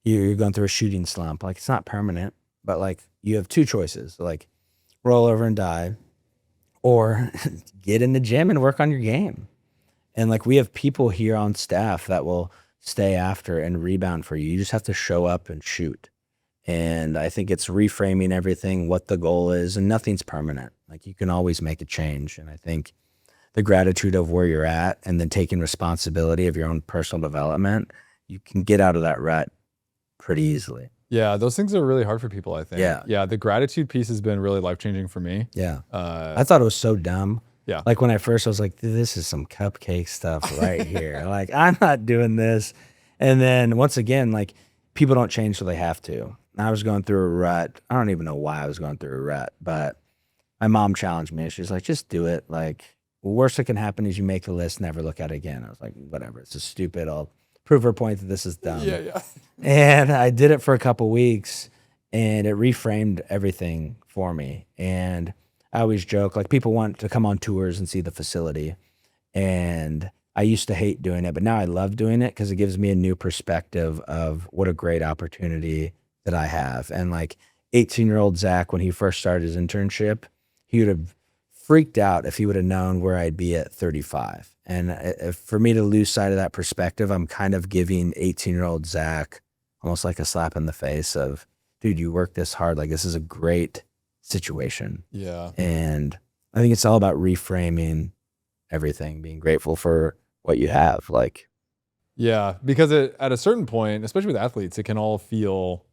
Speaker 1: you're going through a shooting slump, like it's not permanent, but like you have two choices, like roll over and die or get in the gym and work on your game. And like we have people here on staff that will stay after and rebound for you. You just have to show up and shoot. And I think it's reframing everything, what the goal is, and nothing's permanent. Like you can always make a change. And I think the gratitude of where you're at and then taking responsibility of your own personal development, you can get out of that rut pretty easily.
Speaker 2: Yeah, those things are really hard for people, I think.
Speaker 1: Yeah.
Speaker 2: Yeah, the gratitude piece has been really life-changing for me.
Speaker 1: Yeah. I thought it was so dumb.
Speaker 2: Yeah.
Speaker 1: Like when I first, I was like, this is some cupcake stuff right here. Like I'm not doing this. And then once again, like people don't change till they have to. I was going through a rut. I don't even know why I was going through a rut, but my mom challenged me. She's like, just do it. Like, worst that can happen is you make the list, never look at it again. I was like, whatever. It's just stupid. I'll prove her point that this is dumb.
Speaker 2: Yeah.
Speaker 1: And I did it for a couple weeks, and it reframed everything for me. And I always joke, like people want to come on tours and see the facility. And I used to hate doing it, but now I love doing it because it gives me a new perspective of what a great opportunity that I have. And like 18-year-old Zach, when he first started his internship, he would have freaked out if he would have known where I'd be at 35. And for me to lose sight of that perspective, I'm kind of giving 18-year-old Zach almost like a slap in the face of, dude, you work this hard. Like this is a great situation.
Speaker 2: Yeah.
Speaker 1: And I think it's all about reframing everything, being grateful for what you have. Like,
Speaker 2: Yeah, because at a certain point, especially with athletes, it can all feel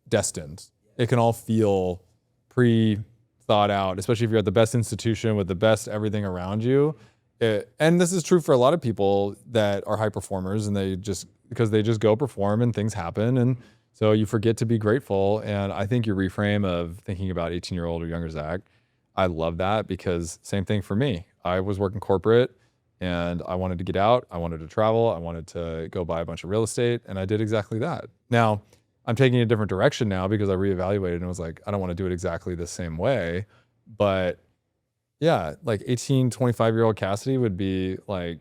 Speaker 2: destined. It can all feel pre-thought out, especially if you're at the best institution with the best everything around you. And this is true for a lot of people that are high performers, and because they just go perform and things happen. And so you forget to be grateful. And I think your reframe of thinking about 18-year-old or younger Zach, I love that because same thing for me. I was working corporate and I wanted to get out. I wanted to travel. I wanted to go buy a bunch of real estate. And I did exactly that. Now, I'm taking a different direction now because I reevaluated and was like, I don't want to do it exactly the same way. But yeah, like 18, 25-year-old Kassidy would be like,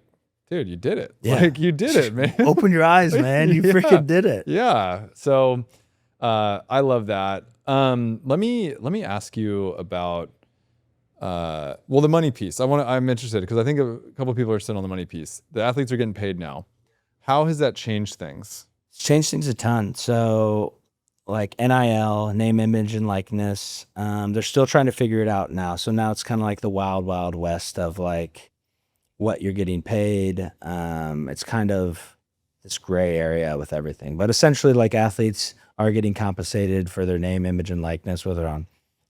Speaker 2: dude, you did it.
Speaker 1: Yeah.
Speaker 2: Like you did it, man.
Speaker 1: open your eyes, man. You freaking did it.
Speaker 2: Yeah. So I love that. Let me ask you about the money piece. I'm interested because I think a couple of people are sitting on the money piece. The athletes are getting paid now. How has that changed things?
Speaker 1: It's changed things a ton. So like NIL, name, image, and likeness, they're still trying to figure it out now. So now it's kind of like the wild, wild west of like what you're getting paid. It's kind of this gray area with everything. But essentially like athletes are getting compensated for their name, image, and likeness, whether on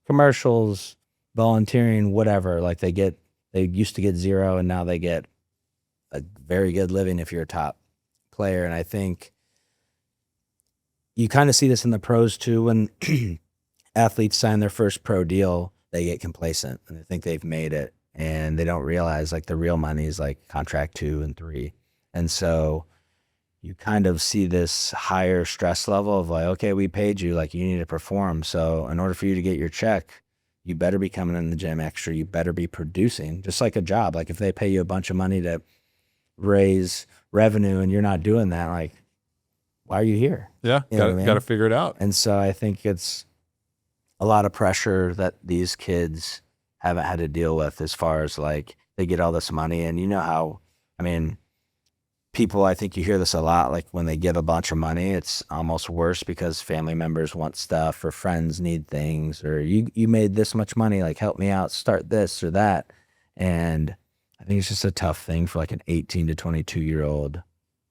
Speaker 1: commercials, volunteering, whatever. Like they used to get zero and now they get a very good living if you're a top player. And I think you kind of see this in the pros too. When athletes sign their first pro deal, they get complacent and they think they've made it, and they don't realize like the real money is like contract 2 and 3. And so you kind of see this higher stress level of like, okay, we paid you, like you need to perform. So in order for you to get your check, you better be coming in the gym extra. You better be producing, just like a job. Like if they pay you a bunch of money to raise revenue and you're not doing that, like, why are you here?
Speaker 2: Yeah,
Speaker 1: You know what I mean?
Speaker 2: got to figure it out.
Speaker 1: And so I think it's a lot of pressure that these kids haven't had to deal with as far as like they get all this money. And you know how, I mean, people, I think you hear this a lot, like when they give a bunch of money, it's almost worse because family members want stuff or friends need things, or you made this much money, like help me out, start this or that. And I think it's just a tough thing for like an 18 to 22-year-old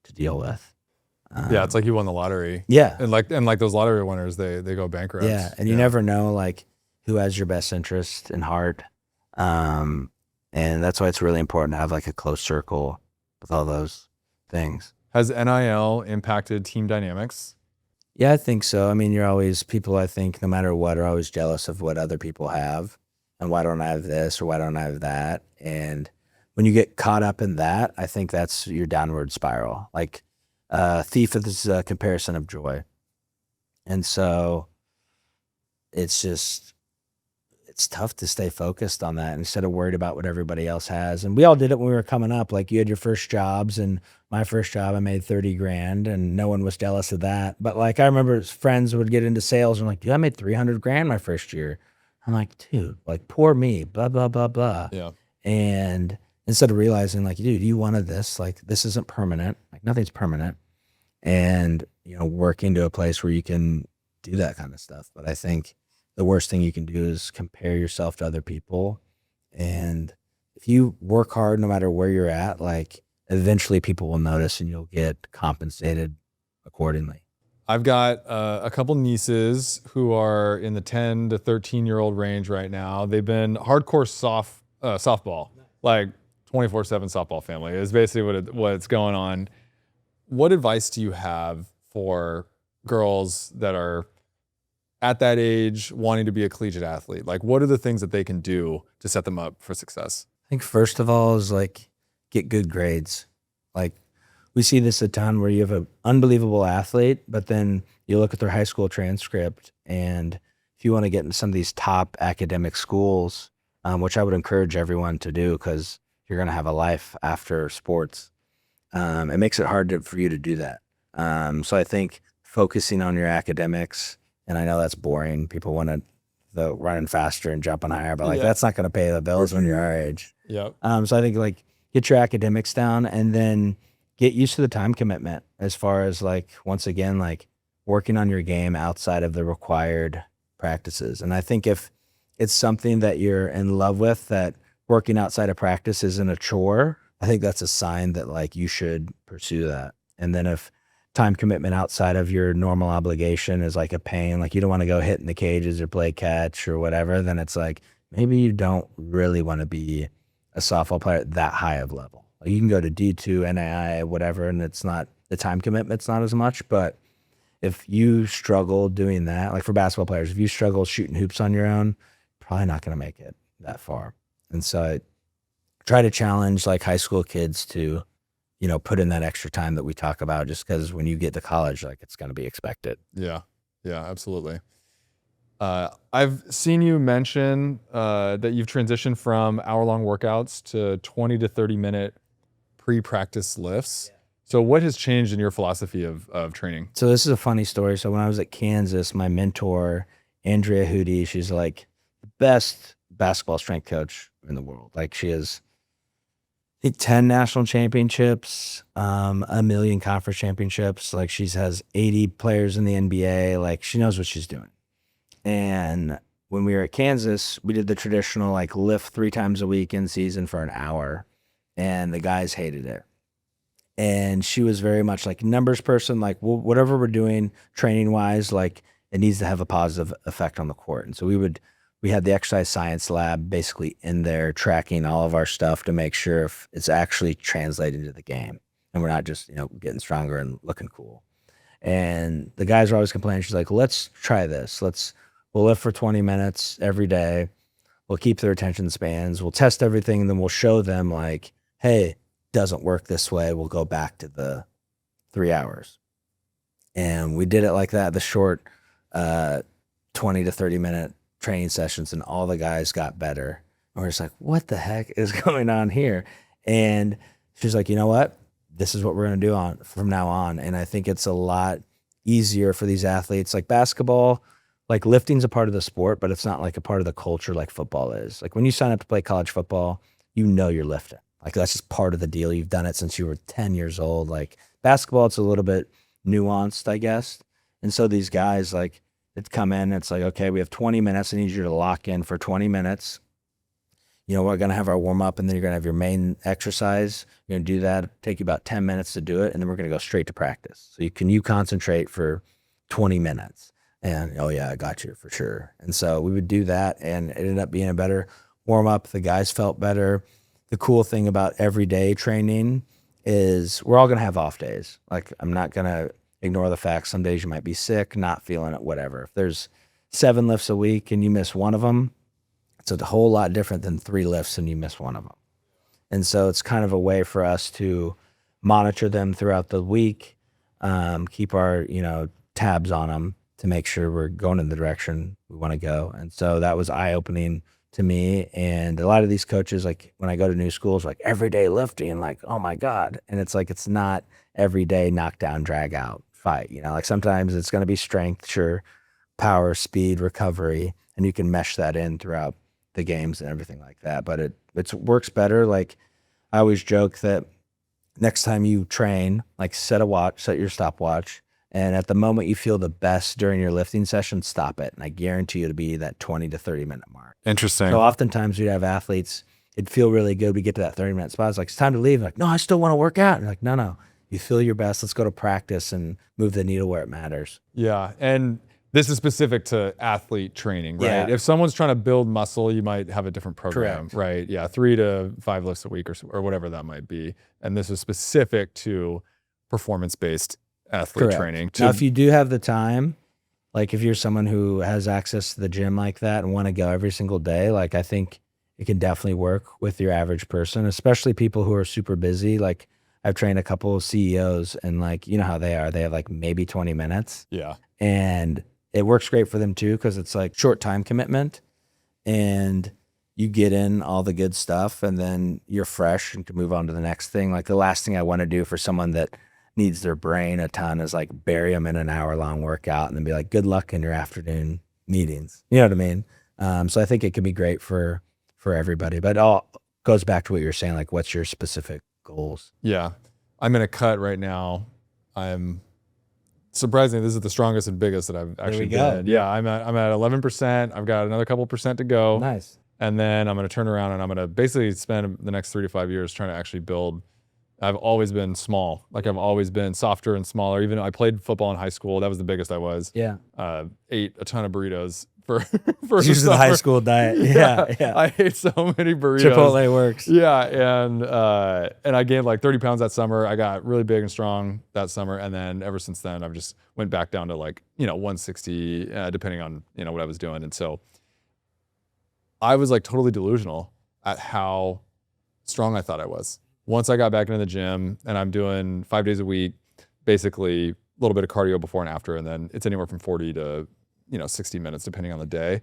Speaker 1: to deal with.
Speaker 2: Yeah, it's like you won the lottery.
Speaker 1: Yeah.
Speaker 2: And like those lottery winners, they go bankrupt.
Speaker 1: Yeah. And you never know like who has your best interest in heart. And that's why it's really important to have like a close circle with all those things.
Speaker 2: Has NIL impacted team dynamics?
Speaker 1: Yeah, I think so. I mean, people, I think, no matter what, are always jealous of what other people have. and why don't I have this or why don't I have that? And when you get caught up in that, I think that's your downward spiral. Like thief is a comparison of joy. And so it's just it's tough to stay focused on that instead of worried about what everybody else has. And we all did it when we were coming up. Like you had your first jobs, and my first job I made 30 grand and no one was jealous of that. But like I remember friends would get into sales and like, dude, I made 300 grand my first year. I'm like, dude, like poor me, blah, blah, blah, blah.
Speaker 2: Yeah.
Speaker 1: And instead of realizing like, dude, you wanted this, like this isn't permanent, like nothing's permanent. And, working to a place where you can do that kind of stuff. But I think the worst thing you can do is compare yourself to other people. And if you work hard, no matter where you're at, like eventually people will notice and you'll get compensated accordingly.
Speaker 2: I've got a couple nieces who are in the 10 to 13-year-old range right now. They've been hardcore softball, like 24/7 softball family is basically what's going on. What advice do you have for girls that are at that age wanting to be a collegiate athlete? Like, what are the things that they can do to set them up for success?
Speaker 1: I think first of all is like get good grades. Like we see this a ton where you have an unbelievable athlete, but then you look at their high school transcript, and if you want to get into some of these top academic schools, which I would encourage everyone to do because you're going to have a life after sports, it makes it hard for you to do that. So I think focusing on your academics, and I know that's boring. People want the running faster and jumping higher, but like that's not going to pay the bills when you're our age.
Speaker 2: Yep.
Speaker 1: So I think like get your academics down and then get used to the time commitment as far as like, once again, like working on your game outside of the required practices. And I think if it's something that you're in love with, that working outside of practice isn't a chore, I think that's a sign that like you should pursue that. And then if time commitment outside of your normal obligation is like a pain, like you don't want to go hit in the cages or play catch or whatever, then it's like maybe you don't really want to be a softball player at that high of level. Like you can go to D2, NAI, whatever, and it's not, the time commitment's not as much. But if you struggle doing that, like for basketball players, if you struggle shooting hoops on your own, probably not going to make it that far. And so I try to challenge like high school kids to, put in that extra time that we talk about, just because when you get to college, like it's going to be expected.
Speaker 2: Yeah. Yeah, absolutely. I've seen you mention that you've transitioned from hour-long workouts to 20 to 30-minute pre-practice lifts. Yeah. So what has changed in your philosophy of training?
Speaker 1: So this is a funny story. So when I was at Kansas, my mentor, Andrea Hootie, she's like the best basketball strength coach in the world. Like she has 10 national championships, a million conference championships. Like she has 80 players in the NBA. Like she knows what she's doing. And when we were at Kansas, we did the traditional like lift 3 times a week in season for an hour, and the guys hated it. And she was very much like numbers person, like whatever we're doing training wise, like it needs to have a positive effect on the court. And so we had the exercise science lab basically in there tracking all of our stuff to make sure if it's actually translating to the game and we're not just, getting stronger and looking cool. And the guys were always complaining. She's like, let's try this. We'll lift for 20 minutes every day. We'll keep their attention spans. We'll test everything. And then we'll show them like, hey, doesn't work this way. We'll go back to the 3 hours. And we did it like that, the short 20 to 30 minute training sessions, and all the guys got better. And we're just like, what the heck is going on here? And she's like, you know what? This is what we're going to do from now on. And I think it's a lot easier for these athletes. Like basketball, like lifting's a part of the sport, but it's not like a part of the culture like football is. Like when you sign up to play college football, you're lifting. Like that's just part of the deal. You've done it since you were 10 years old. Like basketball, it's a little bit nuanced, I guess. And so these guys, like, it'd come in, it's like, okay, we have 20 minutes. I need you to lock in for 20 minutes. We're going to have our warm up, and then you're going to have your main exercise. You're going to do that, take you about 10 minutes to do it. And then we're going to go straight to practice. So you concentrate for 20 minutes and, oh yeah, I got you for sure. And so we would do that, and it ended up being a better warm up. The guys felt better. The cool thing about everyday training is we're all going to have off days. Like I'm not going to ignore the fact some days you might be sick, not feeling it, whatever. If there's 7 lifts a week and you miss one of them, It's a whole lot different than 3 lifts and you miss one of them. And so it's kind of a way for us to monitor them throughout the week, keep our, tabs on them to make sure we're going in the direction we want to go. And so that was eye-opening to me. And a lot of these coaches, like when I go to new schools, like everyday lifting, like, oh my God. And it's like, it's not everyday knockdown, drag out fight. Like sometimes it's going to be strength, sure, power, speed, recovery, and you can mesh that in throughout the games and everything like that. But it works better. Like I always joke that next time you train, like set your stopwatch, and at the moment you feel the best during your lifting session, stop it. And I guarantee you to be that 20 to 30 minute mark.
Speaker 2: Interesting.
Speaker 1: So oftentimes we'd have athletes, it'd feel really good. We get to that 30-minute spot. It's like, it's time to leave. Like, no, I still want to work out. And like, no, you feel your best. Let's go to practice and move the needle where it matters.
Speaker 2: Yeah. And this is specific to athlete training, right?
Speaker 1: Yeah.
Speaker 2: If someone's trying to build muscle, you might have a different program,
Speaker 1: Correct.
Speaker 2: right? Yeah, 3 to 5 lifts a week or whatever that might be. And this is specific to performance-based athlete
Speaker 1: Correct.
Speaker 2: training.
Speaker 1: Now, if you do have the time, like if you're someone who has access to the gym like that and want to go every single day, like I think it can definitely work with your average person, especially people who are super busy. Like I've trained a couple of CEOs and like, you know how they are. They have like maybe 20 minutes.
Speaker 2: Yeah.
Speaker 1: And it works great for them too, because it's like short time commitment and you get in all the good stuff and then you're fresh and can move on to the next thing. Like the last thing I want to do for someone that needs their brain a ton is like bury them in an hour-long workout and then be like, good luck in your afternoon meetings. You know what I mean? So I think it can be great for everybody, but it all goes back to what you're saying, like what's your specific goals?
Speaker 2: Yeah. I'm in a cut right now. Surprisingly, this is the strongest and biggest that I've actually been. Yeah, I'm at 11%. I've got another couple percent to go.
Speaker 1: Nice.
Speaker 2: And then I'm going to turn around and I'm going to basically spend the next 3 to 5 years trying to actually build. I've always been small. Like I've always been softer and smaller. Even I played football in high school. That was the biggest I was.
Speaker 1: Yeah.
Speaker 2: Ate a ton of burritos for
Speaker 1: It's usually the high school diet. Yeah.
Speaker 2: I ate so many burritos.
Speaker 1: Chipotle works.
Speaker 2: Yeah, and I gained like 30 pounds that summer. I got really big and strong that summer, and then ever since then, I've just went back down to like 160, depending on what I was doing. And so I was like totally delusional at how strong I thought I was. Once I got back into the gym, and I'm doing 5 days a week, basically a little bit of cardio before and after, and then it's anywhere from 40 to 60 minutes depending on the day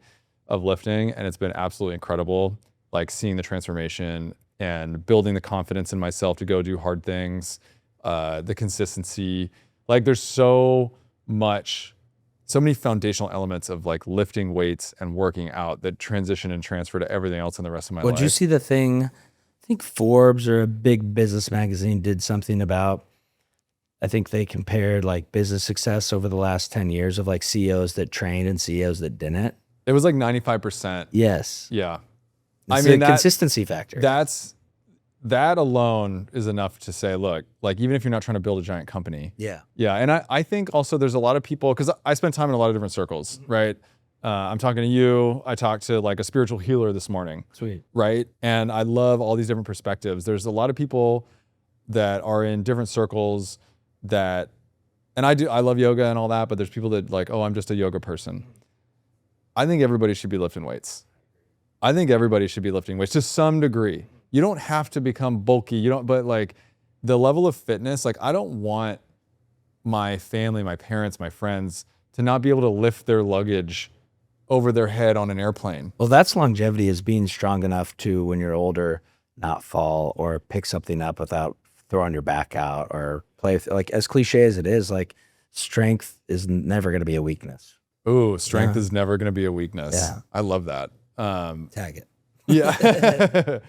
Speaker 2: of lifting, and it's been absolutely incredible. Like seeing the transformation and building the confidence in myself to go do hard things, the consistency. Like there's so many foundational elements of like lifting weights and working out that transition and transfer to everything else in the rest of my life.
Speaker 1: Did you see the thing? I think Forbes or a big business magazine did something about, I think they compared like business success over the last 10 years of like CEOs that trained and CEOs that didn't.
Speaker 2: It was like 95%.
Speaker 1: Yes.
Speaker 2: Yeah.
Speaker 1: It's a consistency factor.
Speaker 2: That alone is enough to say, look, like even if you're not trying to build a giant company.
Speaker 1: Yeah.
Speaker 2: Yeah. And I think also there's a lot of people, because I spend time in a lot of different circles, right? I'm talking to you. I talked to like a spiritual healer this morning.
Speaker 1: Sweet.
Speaker 2: Right. And I love all these different perspectives. There's a lot of people that are in different circles and I love yoga and all that, but there's people that like, oh, I'm just a yoga person. I think everybody should be lifting weights. I think everybody should be lifting weights to some degree. You don't have to become bulky. But like the level of fitness, like I don't want my family, my parents, my friends to not be able to lift their luggage over their head on an airplane.
Speaker 1: Well, that's longevity, is being strong enough to, when you're older, not fall or pick something up without throwing your back out or play. Like as cliche as it is, like strength is never going to be a weakness.
Speaker 2: Ooh, strength is never going to be a weakness.
Speaker 1: Yeah.
Speaker 2: I love that.
Speaker 1: Tag it.
Speaker 2: Yeah.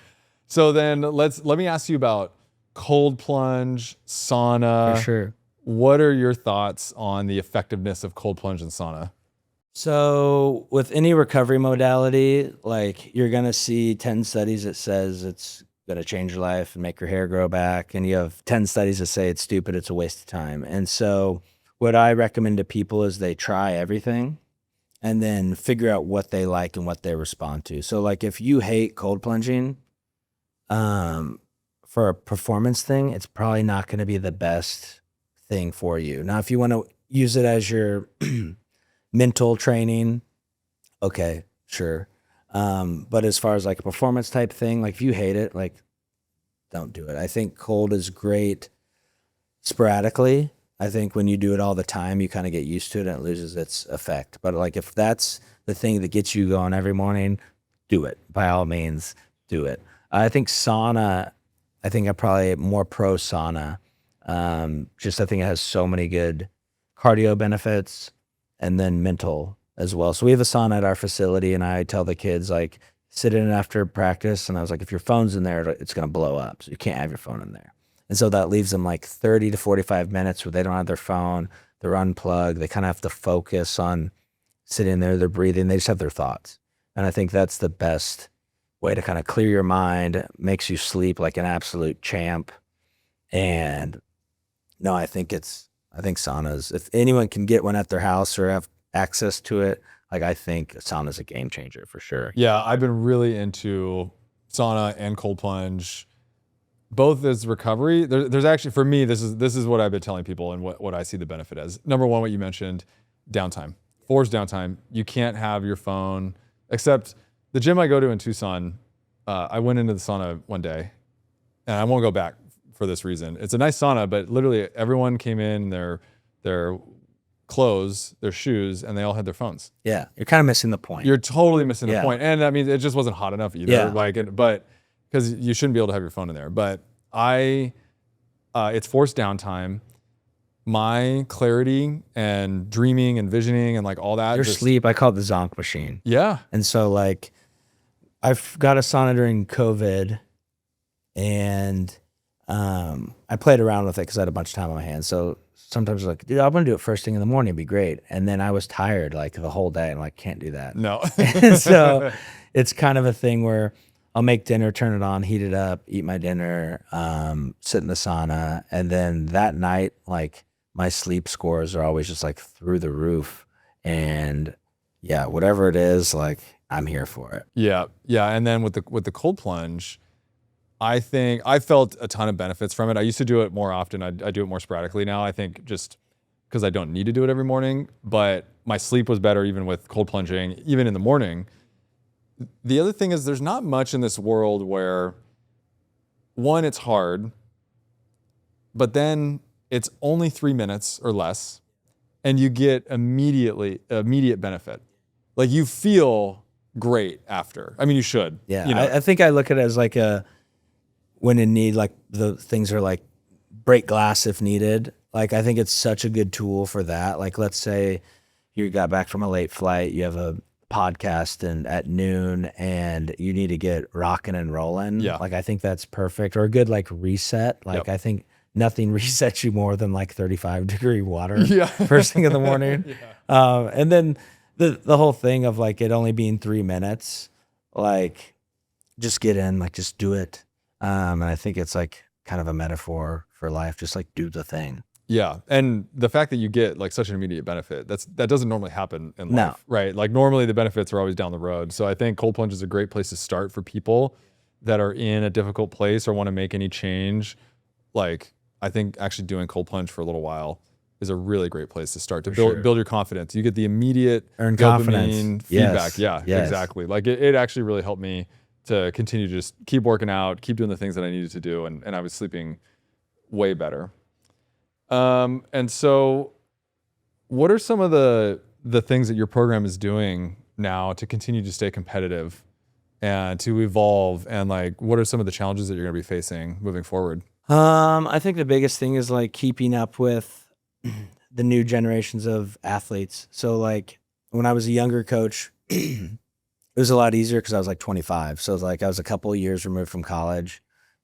Speaker 2: So then let me ask you about cold plunge, sauna.
Speaker 1: For sure.
Speaker 2: What are your thoughts on the effectiveness of cold plunge and sauna?
Speaker 1: So with any recovery modality, like you're going to see 10 studies that says it's going to change your life and make your hair grow back. And you have 10 studies that say it's stupid, it's a waste of time. And so what I recommend to people is they try everything and then figure out what they like and what they respond to. So like if you hate cold plunging, for a performance thing, it's probably not going to be the best thing for you. Now, if you want to use it as your mental training, okay, sure. But as far as like a performance type thing, like if you hate it, like don't do it. I think cold is great sporadically. I think when you do it all the time, you kind of get used to it and it loses its effect. But like if that's the thing that gets you going every morning, do it. By all means, do it. I think sauna, I think I'm probably more pro sauna. Just I think it has so many good cardio benefits and then mental as well. So we have a sauna at our facility, and I tell the kids like sit in after practice, and I was like, if your phone's in there, it's gonna blow up, so you can't have your phone in there. And so that leaves them like 30 to 45 minutes where they don't have their phone, they're unplugged, they kind of have to focus on sitting there, they're breathing, they just have their thoughts. And I think that's the best way to kind of clear your mind, makes you sleep like an absolute champ. And no, I think saunas, if anyone can get one at their house or have access to it, like I think sauna's a game changer for sure.
Speaker 2: Yeah, I've been really into sauna and cold plunge, both as recovery. There's actually, for me, this is what I've been telling people and what I see the benefit as. Number one, what you mentioned, downtime. Forced downtime. You can't have your phone, except the gym I go to in Tucson. I went into the sauna one day, and I won't go back for this reason. It's a nice sauna, but literally everyone came in their clothes, their shoes, and they all had their phones.
Speaker 1: Yeah, you're kind of missing the point.
Speaker 2: You're totally missing the
Speaker 1: Yeah.
Speaker 2: point. And I mean, it just wasn't hot enough either.
Speaker 1: Yeah.
Speaker 2: But because you shouldn't be able to have your phone in there. But it's forced downtime. My clarity and dreaming and visioning and like all that.
Speaker 1: Your sleep, I call it the zonk machine.
Speaker 2: Yeah.
Speaker 1: And so like I've got a sauna during COVID, and I played around with it because I had a bunch of time on my hands. So sometimes I was like, dude, I'm gonna do it first thing in the morning, it'd be great. And then I was tired like the whole day, and I'm like, can't do that.
Speaker 2: No.
Speaker 1: So it's kind of a thing where I'll make dinner, turn it on, heat it up, eat my dinner, sit in the sauna, and then that night, like my sleep scores are always just like through the roof. And yeah, whatever it is, like I'm here for it.
Speaker 2: Yeah. Yeah. And then with the cold plunge, I think I felt a ton of benefits from it. I used to do it more often. I do it more sporadically now. I think just because I don't need to do it every morning, but my sleep was better even with cold plunging, even in the morning. The other thing is there's not much in this world where, one, it's hard, but then it's only 3 minutes or less, and you get immediate benefit. Like you feel great after. I mean, you should.
Speaker 1: Yeah,
Speaker 2: You know?
Speaker 1: I think I look at it as like when in need, like the things are like break glass if needed. Like I think it's such a good tool for that. Like let's say you got back from a late flight, you have a podcast and at noon and you need to get rocking and rolling.
Speaker 2: Yeah.
Speaker 1: Like I think that's perfect. Or a good like reset. Like I think nothing resets you more than like 35-degree water
Speaker 2: Yeah.
Speaker 1: first thing in the morning. And then the whole thing of like it only being 3 minutes, like just get in, like just do it. And I think it's like kind of a metaphor for life. Just like do the thing.
Speaker 2: Yeah. And the fact that you get like such an immediate benefit, that doesn't normally happen in
Speaker 1: No.
Speaker 2: life, right? Like normally the benefits are always down the road. So I think cold plunge is a great place to start for people that are in a difficult place or want to make any change. Like I think actually doing cold plunge for a little while is a really great place to start to build your confidence. You get the immediate
Speaker 1: Earn
Speaker 2: dopamine
Speaker 1: confidence.
Speaker 2: feedback.
Speaker 1: Yes.
Speaker 2: Yeah,
Speaker 1: Yes.
Speaker 2: exactly. Like it actually really helped me to continue to just keep working out, keep doing the things that I needed to do. And I was sleeping way better. And so what are some of the things that your program is doing now to continue to stay competitive and to evolve? And like, what are some of the challenges that you're going to be facing moving forward?
Speaker 1: I think the biggest thing is like keeping up with the new generations of athletes. So like when I was a younger coach, it was a lot easier because I was like 25. So it was like I was a couple of years removed from college.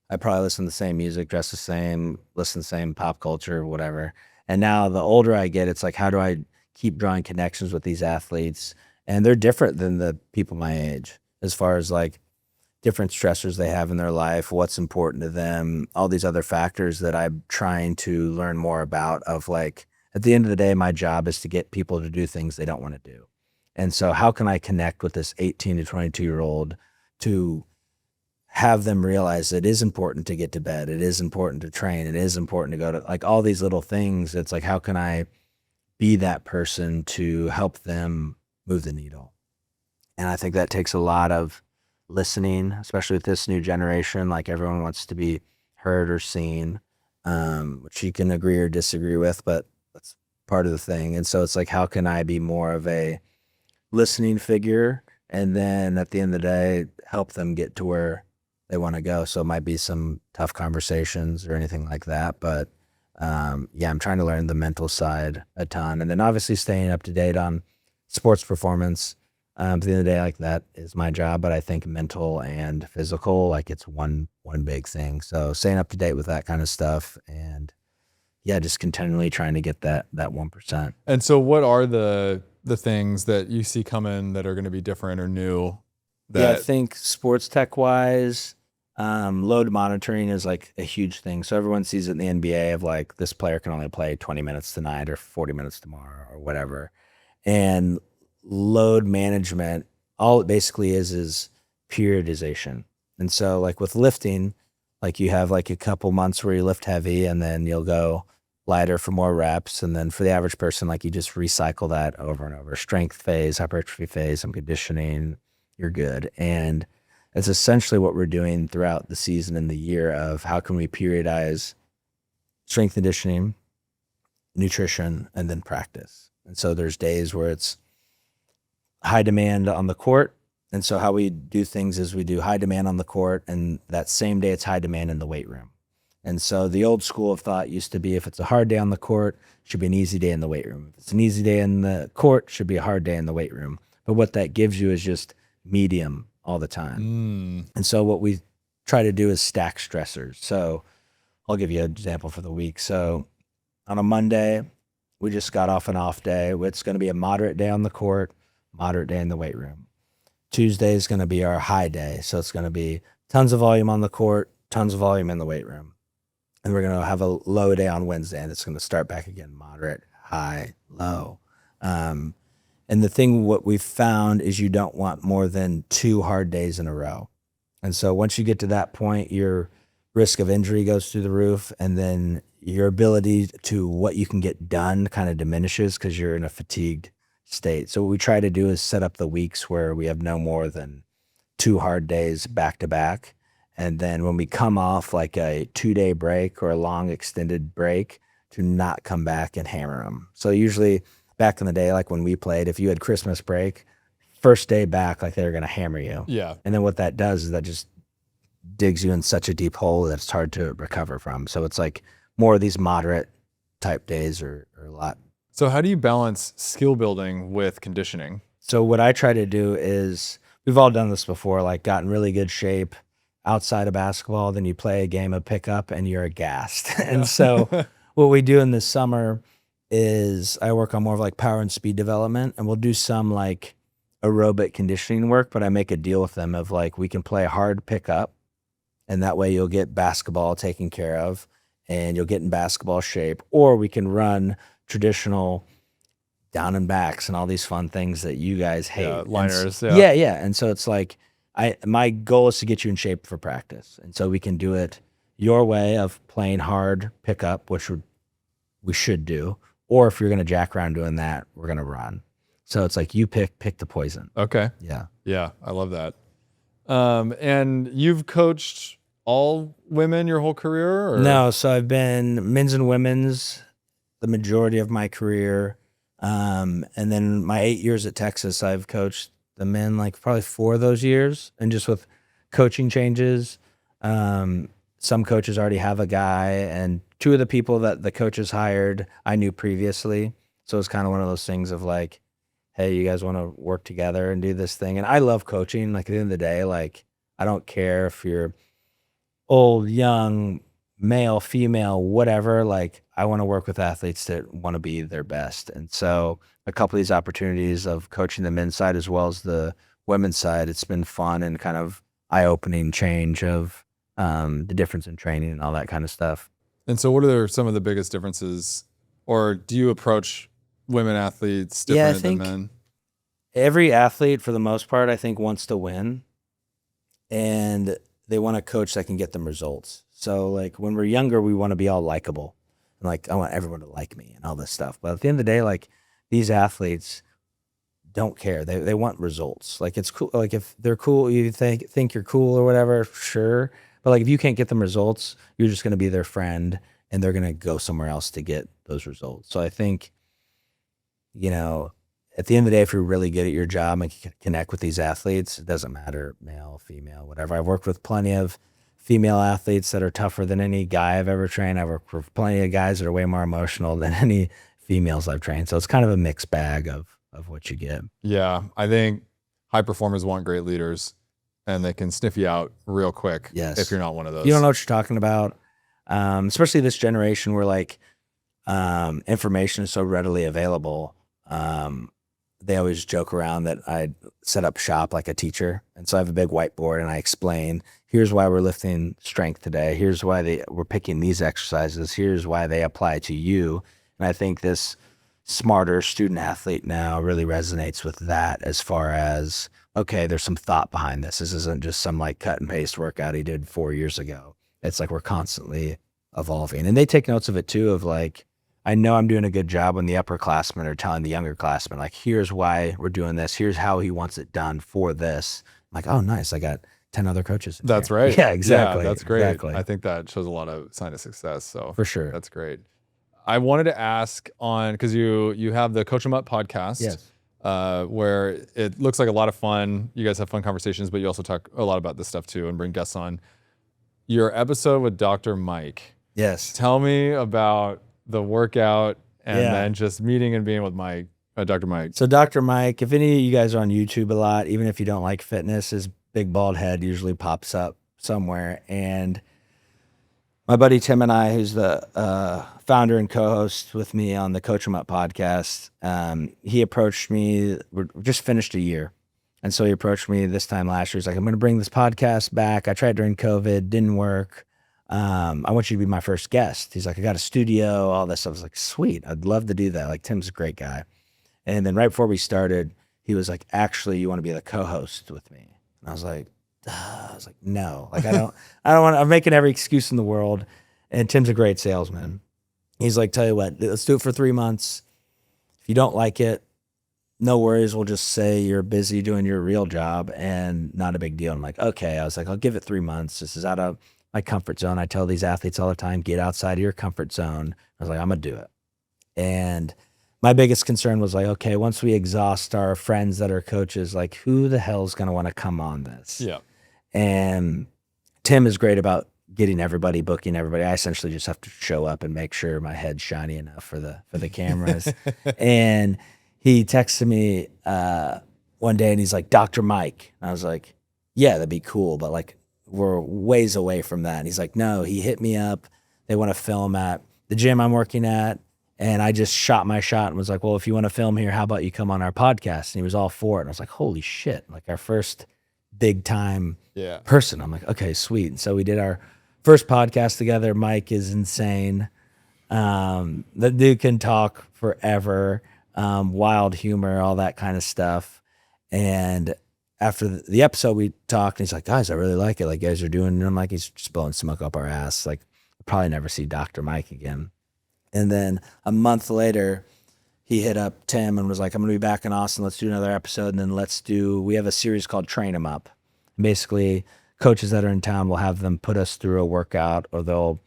Speaker 1: I probably listen to the same music, dress the same, listen to the same pop culture, whatever. And now the older I get, it's like, how do I keep drawing connections with these athletes? And they're different than the people my age as far as like different stressors they have in their life, what's important to them, all these other factors that I'm trying to learn more about of like, at the end of the day, my job is to get people to do things they don't want to do. And so how can I connect with this 18 to 22-year-old to have them realize it is important to get to bed. It is important to train. It is important to go to like all these little things. It's like, how can I be that person to help them move the needle? And I think that takes a lot of listening, especially with this new generation. Like everyone wants to be heard or seen, which you can agree or disagree with, but that's part of the thing. And so it's like, how can I be more of a listening figure, and then at the end of the day help them get to where they want to go? So it might be some tough conversations or anything like that, but yeah, I'm trying to learn the mental side a ton, and then obviously staying up to date on sports performance. At the end of the day, like that is my job, but I think mental and physical, like it's one big thing. So staying up to date with that kind of stuff, and yeah, just continually trying to get that 1%.
Speaker 2: And so what are the things that you see coming that are going to be different or new
Speaker 1: Yeah, I
Speaker 2: that
Speaker 1: think sports tech wise, load monitoring is like a huge thing. So everyone sees it in the NBA of like this player can only play 20 minutes tonight or 40 minutes tomorrow or whatever. And load management, all it basically is periodization. And so like with lifting, like you have like a couple months where you lift heavy and then you'll go lighter for more reps. And then for the average person, like you just recycle that over and over. Strength phase, hypertrophy phase, some conditioning, you're good. And it's essentially what we're doing throughout the season and the year of how can we periodize strength conditioning, nutrition, and then practice. And so there's days where it's high demand on the court. And so how we do things is we do high demand on the court, and that same day it's high demand in the weight room. And so the old school of thought used to be if it's a hard day on the court, it should be an easy day in the weight room. If it's an easy day in the court, it should be a hard day in the weight room. But what that gives you is just medium all the time. And so what we try to do is stack stressors. So I'll give you an example for the week. So on a Monday, we just got off an off day. It's going to be a moderate day on the court, moderate day in the weight room. Tuesday is going to be our high day. So it's going to be tons of volume on the court, tons of volume in the weight room. And we're going to have a low day on Wednesday, and it's going to start back again, moderate, high, low. And the thing, what we've found is you don't want more than 2 hard days in a row. And so once you get to that point, your risk of injury goes through the roof, and then your ability to what you can get done kind of diminishes because you're in a fatigued state. So what we try to do is set up the weeks where we have no more than 2 hard days back to back. And then when we come off like a 2-day break or a long extended break, to not come back and hammer them. So usually back in the day, like when we played, if you had Christmas break, first day back, like they're going to hammer you.
Speaker 2: Yeah.
Speaker 1: And then what that does is that just digs you in such a deep hole that it's hard to recover from. So it's like more of these moderate type days are a lot.
Speaker 2: So how do you balance skill building with conditioning?
Speaker 1: So what I try to do is, we've all done this before, like got in really good shape outside of basketball, then you play a game of pickup and you're aghast. And so what we do in the summer is I work on more of like power and speed development, and we'll do some like aerobic conditioning work, but I make a deal with them of like, we can play hard pickup, and that way you'll get basketball taken care of and you'll get in basketball shape, or we can run traditional down and backs and all these fun things that you guys hate.
Speaker 2: Yeah, liners.
Speaker 1: Yeah. And so it's like, my goal is to get you in shape for practice. And so we can do it your way of playing hard pickup, which we should do. Or if you're going to jack around doing that, we're going to run. So it's like you pick the poison.
Speaker 2: Okay.
Speaker 1: Yeah.
Speaker 2: Yeah, I love that. And you've coached all women your whole career? Or?
Speaker 1: No, so I've been men's and women's the majority of my career. And then my 8 years at Texas, I've coached the men like probably 4 of those years. And just with coaching changes, some coaches already have a guy, and 2 of the people that the coaches hired, I knew previously. So it's kind of one of those things of like, hey, you guys want to work together and do this thing? And I love coaching. Like at the end of the day, like I don't care if you're old, young, male, female, whatever. Like I want to work with athletes that want to be their best. And so a couple of these opportunities of coaching the men's side as well as the women's side, it's been fun and kind of eye-opening change of the difference in training and all that kind of stuff.
Speaker 2: And so what are some of the biggest differences, or do you approach women athletes different than men?
Speaker 1: Every athlete, for the most part, I think wants to win, and they want a coach that can get them results. So like when we're younger, we want to be all likable, and like I want everyone to like me and all this stuff. But at the end of the day, like these athletes don't care. They want results. Like it's cool. Like if they're cool, you think you're cool or whatever, sure. But like if you can't get them results, you're just gonna be their friend and they're gonna go somewhere else to get those results. So I think, you know, at the end of the day, if you're really good at your job and can connect with these athletes, it doesn't matter, male, female, whatever. I've worked with plenty of female athletes that are tougher than any guy I've ever trained. I've worked with plenty of guys that are way more emotional than any females I've trained. So it's kind of a mixed bag of what you get.
Speaker 2: Yeah, I think high performers want great leaders, and they can sniff you out real quick.
Speaker 1: Yes.
Speaker 2: If you're not one of those.
Speaker 1: You don't know what you're talking about, especially this generation where like information is so readily available. They always joke around that I set up shop like a teacher. And so I have a big whiteboard and I explain, here's why we're lifting strength today. Here's why we're picking these exercises. Here's why they apply to you. And I think this smarter student athlete now really resonates with that as far as, okay, there's some thought behind this. This isn't just some like cut and paste workout he did 4 years ago. It's like we're constantly evolving. And they take notes of it too, of like, I know I'm doing a good job when the upperclassmen are telling the younger classmen, like, here's why we're doing this. Here's how he wants it done for this. I'm like, oh, nice. I got 10 other coaches.
Speaker 2: That's right.
Speaker 1: Yeah, exactly.
Speaker 2: Yeah, that's great.
Speaker 1: Exactly.
Speaker 2: I think that shows a lot of sign of success. So
Speaker 1: for sure.
Speaker 2: That's great. I wanted to ask on, because you have the Coach 'em Up podcast.
Speaker 1: Yes.
Speaker 2: Where it looks like a lot of fun. You guys have fun conversations, but you also talk a lot about this stuff too and bring guests on. Your episode with Dr. Mike.
Speaker 1: Yes.
Speaker 2: Tell me about the workout and then just meeting and being with Mike, Dr. Mike.
Speaker 1: So Dr. Mike, if any of you guys are on YouTube a lot, even if you don't like fitness, his big bald head usually pops up somewhere. And my buddy Tim and I, who's the founder and co-host with me on the Coach 'em Up podcast, he approached me. We just finished a year. And so he approached me this time last year. He's like, I'm going to bring this podcast back. I tried during COVID, didn't work. I want you to be my first guest. He's like, I got a studio, all this stuff. I was like, sweet. I'd love to do that. Like, Tim's a great guy. And then right before we started, he was like, actually, you want to be the co-host with me? And I was like, no, like, I don't want, I'm making every excuse in the world. And Tim's a great salesman. He's like, tell you what, let's do it for 3 months. If you don't like it, no worries. We'll just say you're busy doing your real job and not a big deal. I'm like, okay. I was like, I'll give it 3 months. This is out of my comfort zone. I tell these athletes all the time, get outside of your comfort zone. I was like, I'm going to do it. And my biggest concern was like, okay, once we exhaust our friends that are coaches, like who the hell is going to want to come on this?
Speaker 2: Yeah.
Speaker 1: And Tim is great about getting everybody, booking everybody. I essentially just have to show up and make sure my head's shiny enough for the cameras. And he texted me one day and he's like, Dr. Mike. And I was like, yeah, that'd be cool. But like, we're ways away from that. And he's like, no, he hit me up. They want to film at the gym I'm working at. And I just shot my shot and was like, well, if you want to film here, how about you come on our podcast? And he was all for it. And I was like, holy shit. Like our first big time person. I'm like, okay, sweet. And so we did our first podcast together. Mike is insane. The dude can talk forever. Wild humor, all that kind of stuff. And after the episode, we talked, and he's like, guys, I really like it. Like, you guys are doing, and I'm like, he's just blowing smoke up our ass. Like, we'll probably never see Dr. Mike again. And then a month later, he hit up Tim and was like, I'm going to be back in Austin. Let's do another episode. And then we have a series called Train 'em Up. Basically, coaches that are in town will have them put us through a workout, or they'll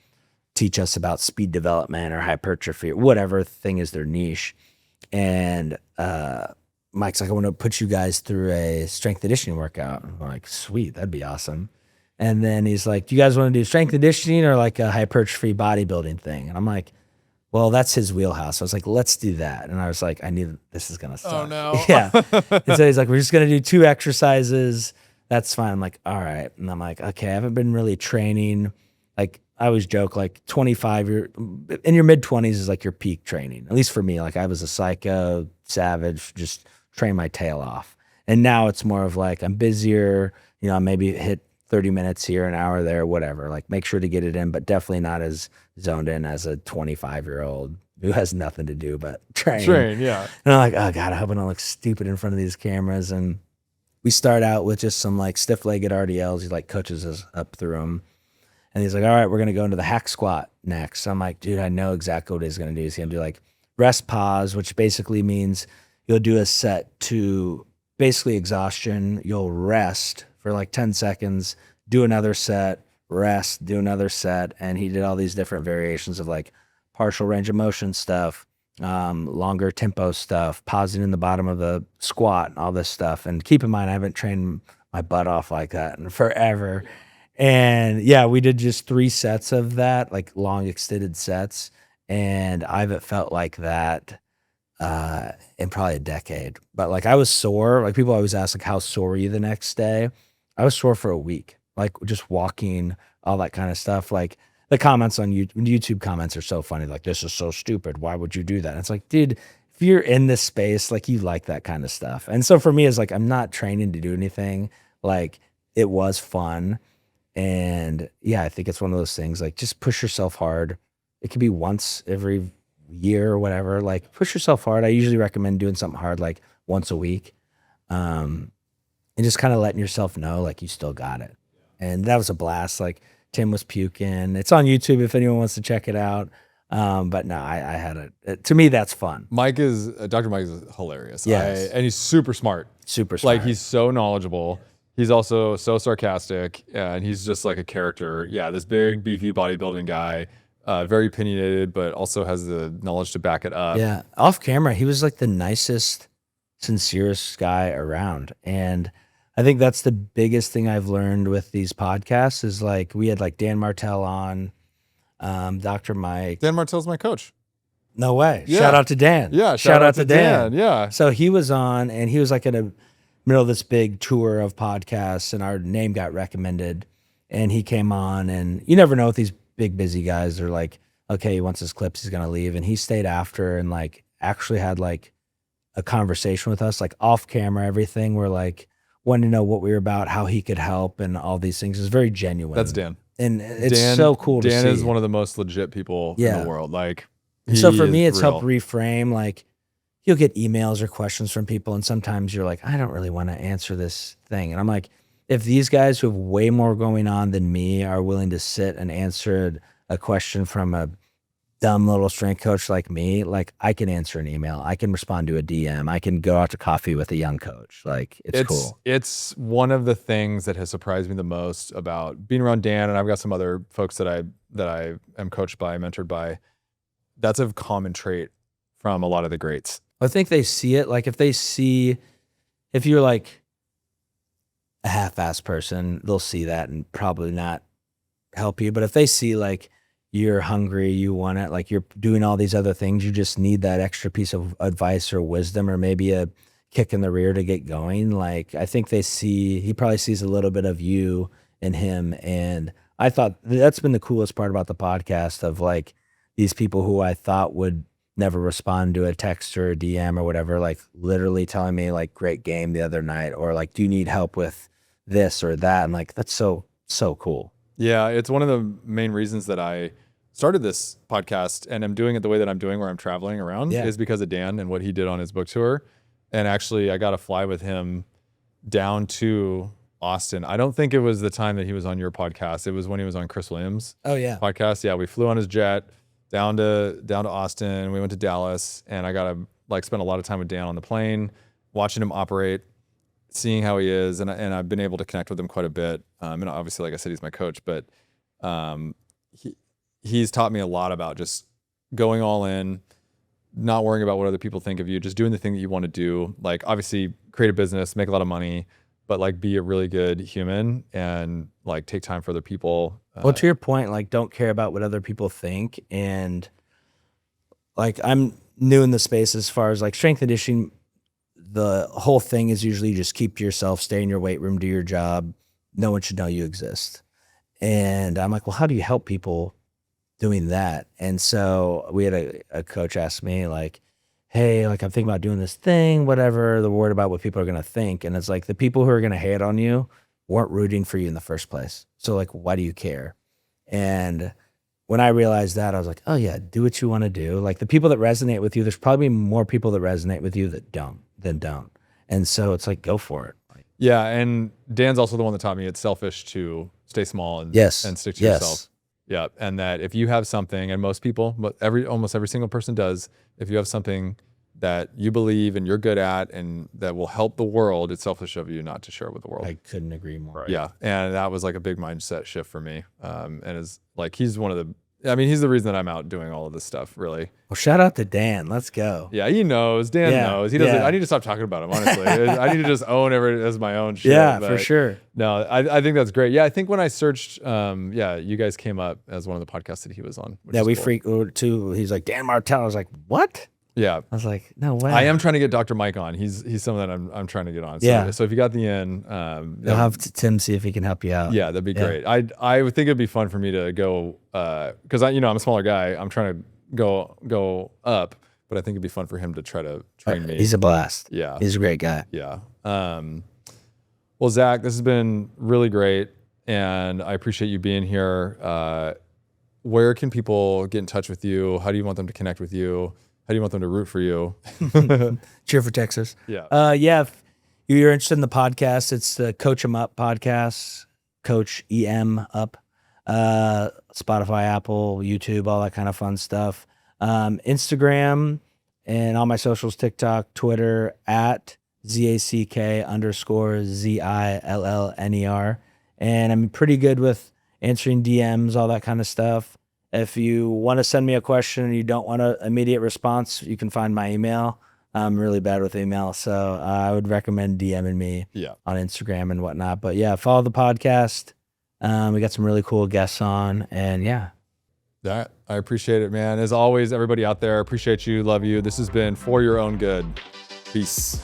Speaker 1: teach us about speed development or hypertrophy or whatever thing is their niche. And Mike's like, I want to put you guys through a strength conditioning workout. I'm like, sweet, that'd be awesome. And then he's like, do you guys want to do strength conditioning or like a hypertrophy bodybuilding thing? And I'm like, well, that's his wheelhouse. I was like, let's do that. And I was like, I knew this is going to suck.
Speaker 2: Oh, no.
Speaker 1: Yeah. And so he's like, we're just going to do 2 exercises. That's fine. I'm like, all right. And I'm like, okay, I haven't been really training. Like, I always joke, like in your mid-20s is like your peak training. At least for me, like I was a psycho, savage, just train my tail off. And now it's more of like, I'm busier, maybe hit 30 minutes here, an hour there, whatever. Like make sure to get it in, but definitely not as zoned in as a 25-year-old who has nothing to do but train.
Speaker 2: Yeah.
Speaker 1: And I'm like, oh God, I hope I don't look stupid in front of these cameras. And we start out with just some like stiff-legged RDLs. He like coaches us up through them. And he's like, all right, we're going to go into the hack squat next. So I'm like, dude, I know exactly what he's going to do. He's going to do like rest pause, which basically means, you'll do a set to basically exhaustion. You'll rest for like 10 seconds, do another set, rest, do another set. And he did all these different variations of like partial range of motion stuff, longer tempo stuff, pausing in the bottom of the squat, and all this stuff. And keep in mind, I haven't trained my butt off like that in forever. And yeah, we did just 3 sets of that, like long extended sets. And I haven't felt like that in probably a decade. But like I was sore. Like people always ask, like, how sore were you the next day? I was sore for a week, like just walking, all that kind of stuff. Like the comments on YouTube comments are so funny. Like, this is so stupid. Why would you do that? And it's like, dude, if you're in this space, like you like that kind of stuff. And so for me, it's like, I'm not training to do anything. Like it was fun. And yeah, I think it's one of those things, like just push yourself hard. It could be once every year or whatever. Like push yourself hard. I usually recommend doing something hard like once a week. And just kind of letting yourself know like you still got it. And that was a blast. Like Tim was puking. It's on YouTube if anyone wants to check it out. But no, I had it. To me, that's fun.
Speaker 2: Dr. Mike is hilarious.
Speaker 1: Yes.
Speaker 2: And he's super smart.
Speaker 1: Super smart.
Speaker 2: Like he's so knowledgeable. He's also so sarcastic, and he's just like a character. Yeah, this big, beefy bodybuilding guy, very opinionated, but also has the knowledge to back it up.
Speaker 1: Yeah. Off camera, he was like the nicest, sincerest guy around. And I think that's the biggest thing I've learned with these podcasts is like we had like Dan Martell on, Dr. Mike.
Speaker 2: Dan Martell's my coach.
Speaker 1: No way.
Speaker 2: Yeah.
Speaker 1: Shout out to Dan.
Speaker 2: Yeah. Shout out to Dan. Yeah.
Speaker 1: So he was on, and he was like in a middle of this big tour of podcasts, and our name got recommended, and he came on. And you never know with these big busy guys, they're like, okay, he wants his clips, he's gonna leave. And he stayed after and like actually had like a conversation with us, like off camera, everything. We're like wanting to know what we were about, how he could help, and all these things. It's very genuine.
Speaker 2: That's Dan.
Speaker 1: And it's so cool to see.
Speaker 2: Dan is one of the most legit people in the world. Like,
Speaker 1: so for me, it's helped reframe. Like, you'll get emails or questions from people, and sometimes you're like, I don't really want to answer this thing. And I'm like, if these guys who have way more going on than me are willing to sit and answer a question from a dumb little strength coach like me, like I can answer an email, I can respond to a DM, I can go out to coffee with a young coach. Like it's cool.
Speaker 2: It's one of the things that has surprised me the most about being around Dan, and I've got some other folks that I am coached by, mentored by. That's a common trait from a lot of the greats.
Speaker 1: I think they see it. Like if you're like a half-assed person, they'll see that and probably not help you. But if they see like you're hungry, you want it, like you're doing all these other things, you just need that extra piece of advice or wisdom or maybe a kick in the rear to get going. Like I think he probably sees a little bit of you in him. And I thought that's been the coolest part about the podcast, of like these people who I thought would never respond to a text or a DM or whatever, like literally telling me like, great game the other night, or like, do you need help with this or that? And like, that's so cool.
Speaker 2: Yeah, it's one of the main reasons that I started this podcast, and I'm doing it the way that I'm doing, where I'm traveling around, is because of Dan and what he did on his book tour. And actually, I got to fly with him down to Austin. I don't think it was the time that he was on your podcast. It was when he was on Chris Williams' podcast. Yeah, we flew on his jet down to Austin. We went to Dallas, and I got to like spend a lot of time with Dan on the plane, watching him operate, seeing how he is, and I've been able to connect with him quite a bit. And obviously, like I said, he's my coach, but he's taught me a lot about just going all in, not worrying about what other people think of you, just doing the thing that you want to do. Like obviously create a business, make a lot of money, but like be a really good human and like take time for other people.
Speaker 1: Well, to your point, like don't care about what other people think. And like I'm new in the space as far as like strength and conditioning. The whole thing is usually just keep to yourself, stay in your weight room, do your job. No one should know you exist. And I'm like, well, how do you help people doing that? And so we had a coach ask me like, hey, like I'm thinking about doing this thing, whatever, they're worried about what people are going to think. And it's like the people who are going to hate on you weren't rooting for you in the first place. So like, why do you care? And when I realized that, I was like, oh yeah, do what you want to do. Like the people that resonate with you, there's probably more people that resonate with you that don't. And so it's like, go for it.
Speaker 2: Yeah. And Dan's also the one that taught me it's selfish to stay small and stick to yourself. Yeah. And that if you have something, and most people, but almost every single person does, if you have something that you believe and you're good at and that will help the world, it's selfish of you not to share it with the world.
Speaker 1: I couldn't agree more.
Speaker 2: Yeah. And that was like a big mindset shift for me. And is like, he's the reason that I'm out doing all of this stuff, really.
Speaker 1: Well, shout out to Dan. Let's go.
Speaker 2: Yeah, he knows. Dan knows. He doesn't.
Speaker 1: Yeah.
Speaker 2: I need to stop talking about him, honestly. I need to just own everything as my own shit.
Speaker 1: Yeah, for sure.
Speaker 2: No, I think that's great. Yeah, I think when I searched, you guys came up as one of the podcasts that he was on.
Speaker 1: Yeah, we freaked too. He's like, Dan Martell. I was like, what?
Speaker 2: Yeah.
Speaker 1: I was like, no way.
Speaker 2: I am trying to get Dr. Mike on. He's someone that I'm trying to get on. So,
Speaker 1: Yeah.
Speaker 2: So if you got the in,
Speaker 1: you'll have Tim see if he can help you out.
Speaker 2: Yeah, that'd be great. I would think it'd be fun for me to go, because I'm a smaller guy. I'm trying to go up, but I think it'd be fun for him to try to train me.
Speaker 1: He's a blast.
Speaker 2: Yeah.
Speaker 1: He's a great guy.
Speaker 2: Yeah. Well, Zach, this has been really great, and I appreciate you being here. Where can people get in touch with you? How do you want them to connect with you? How do you want them to root for you?
Speaker 1: Cheer for Texas.
Speaker 2: Yeah.
Speaker 1: Yeah. If you're interested in the podcast, it's the Coach 'em Up podcast, Coach EM Up, Spotify, Apple, YouTube, all that kind of fun stuff. Instagram and all my socials, TikTok, Twitter, at ZACK_ZILLNER. And I'm pretty good with answering DMs, all that kind of stuff. If you want to send me a question and you don't want an immediate response, you can find my email. I'm really bad with email, so I would recommend DMing me on Instagram and whatnot. But yeah, follow the podcast. We got some really cool guests on, and yeah.
Speaker 2: That I appreciate it, man. As always, everybody out there, appreciate you, love you. This has been For Your Own Good. Peace.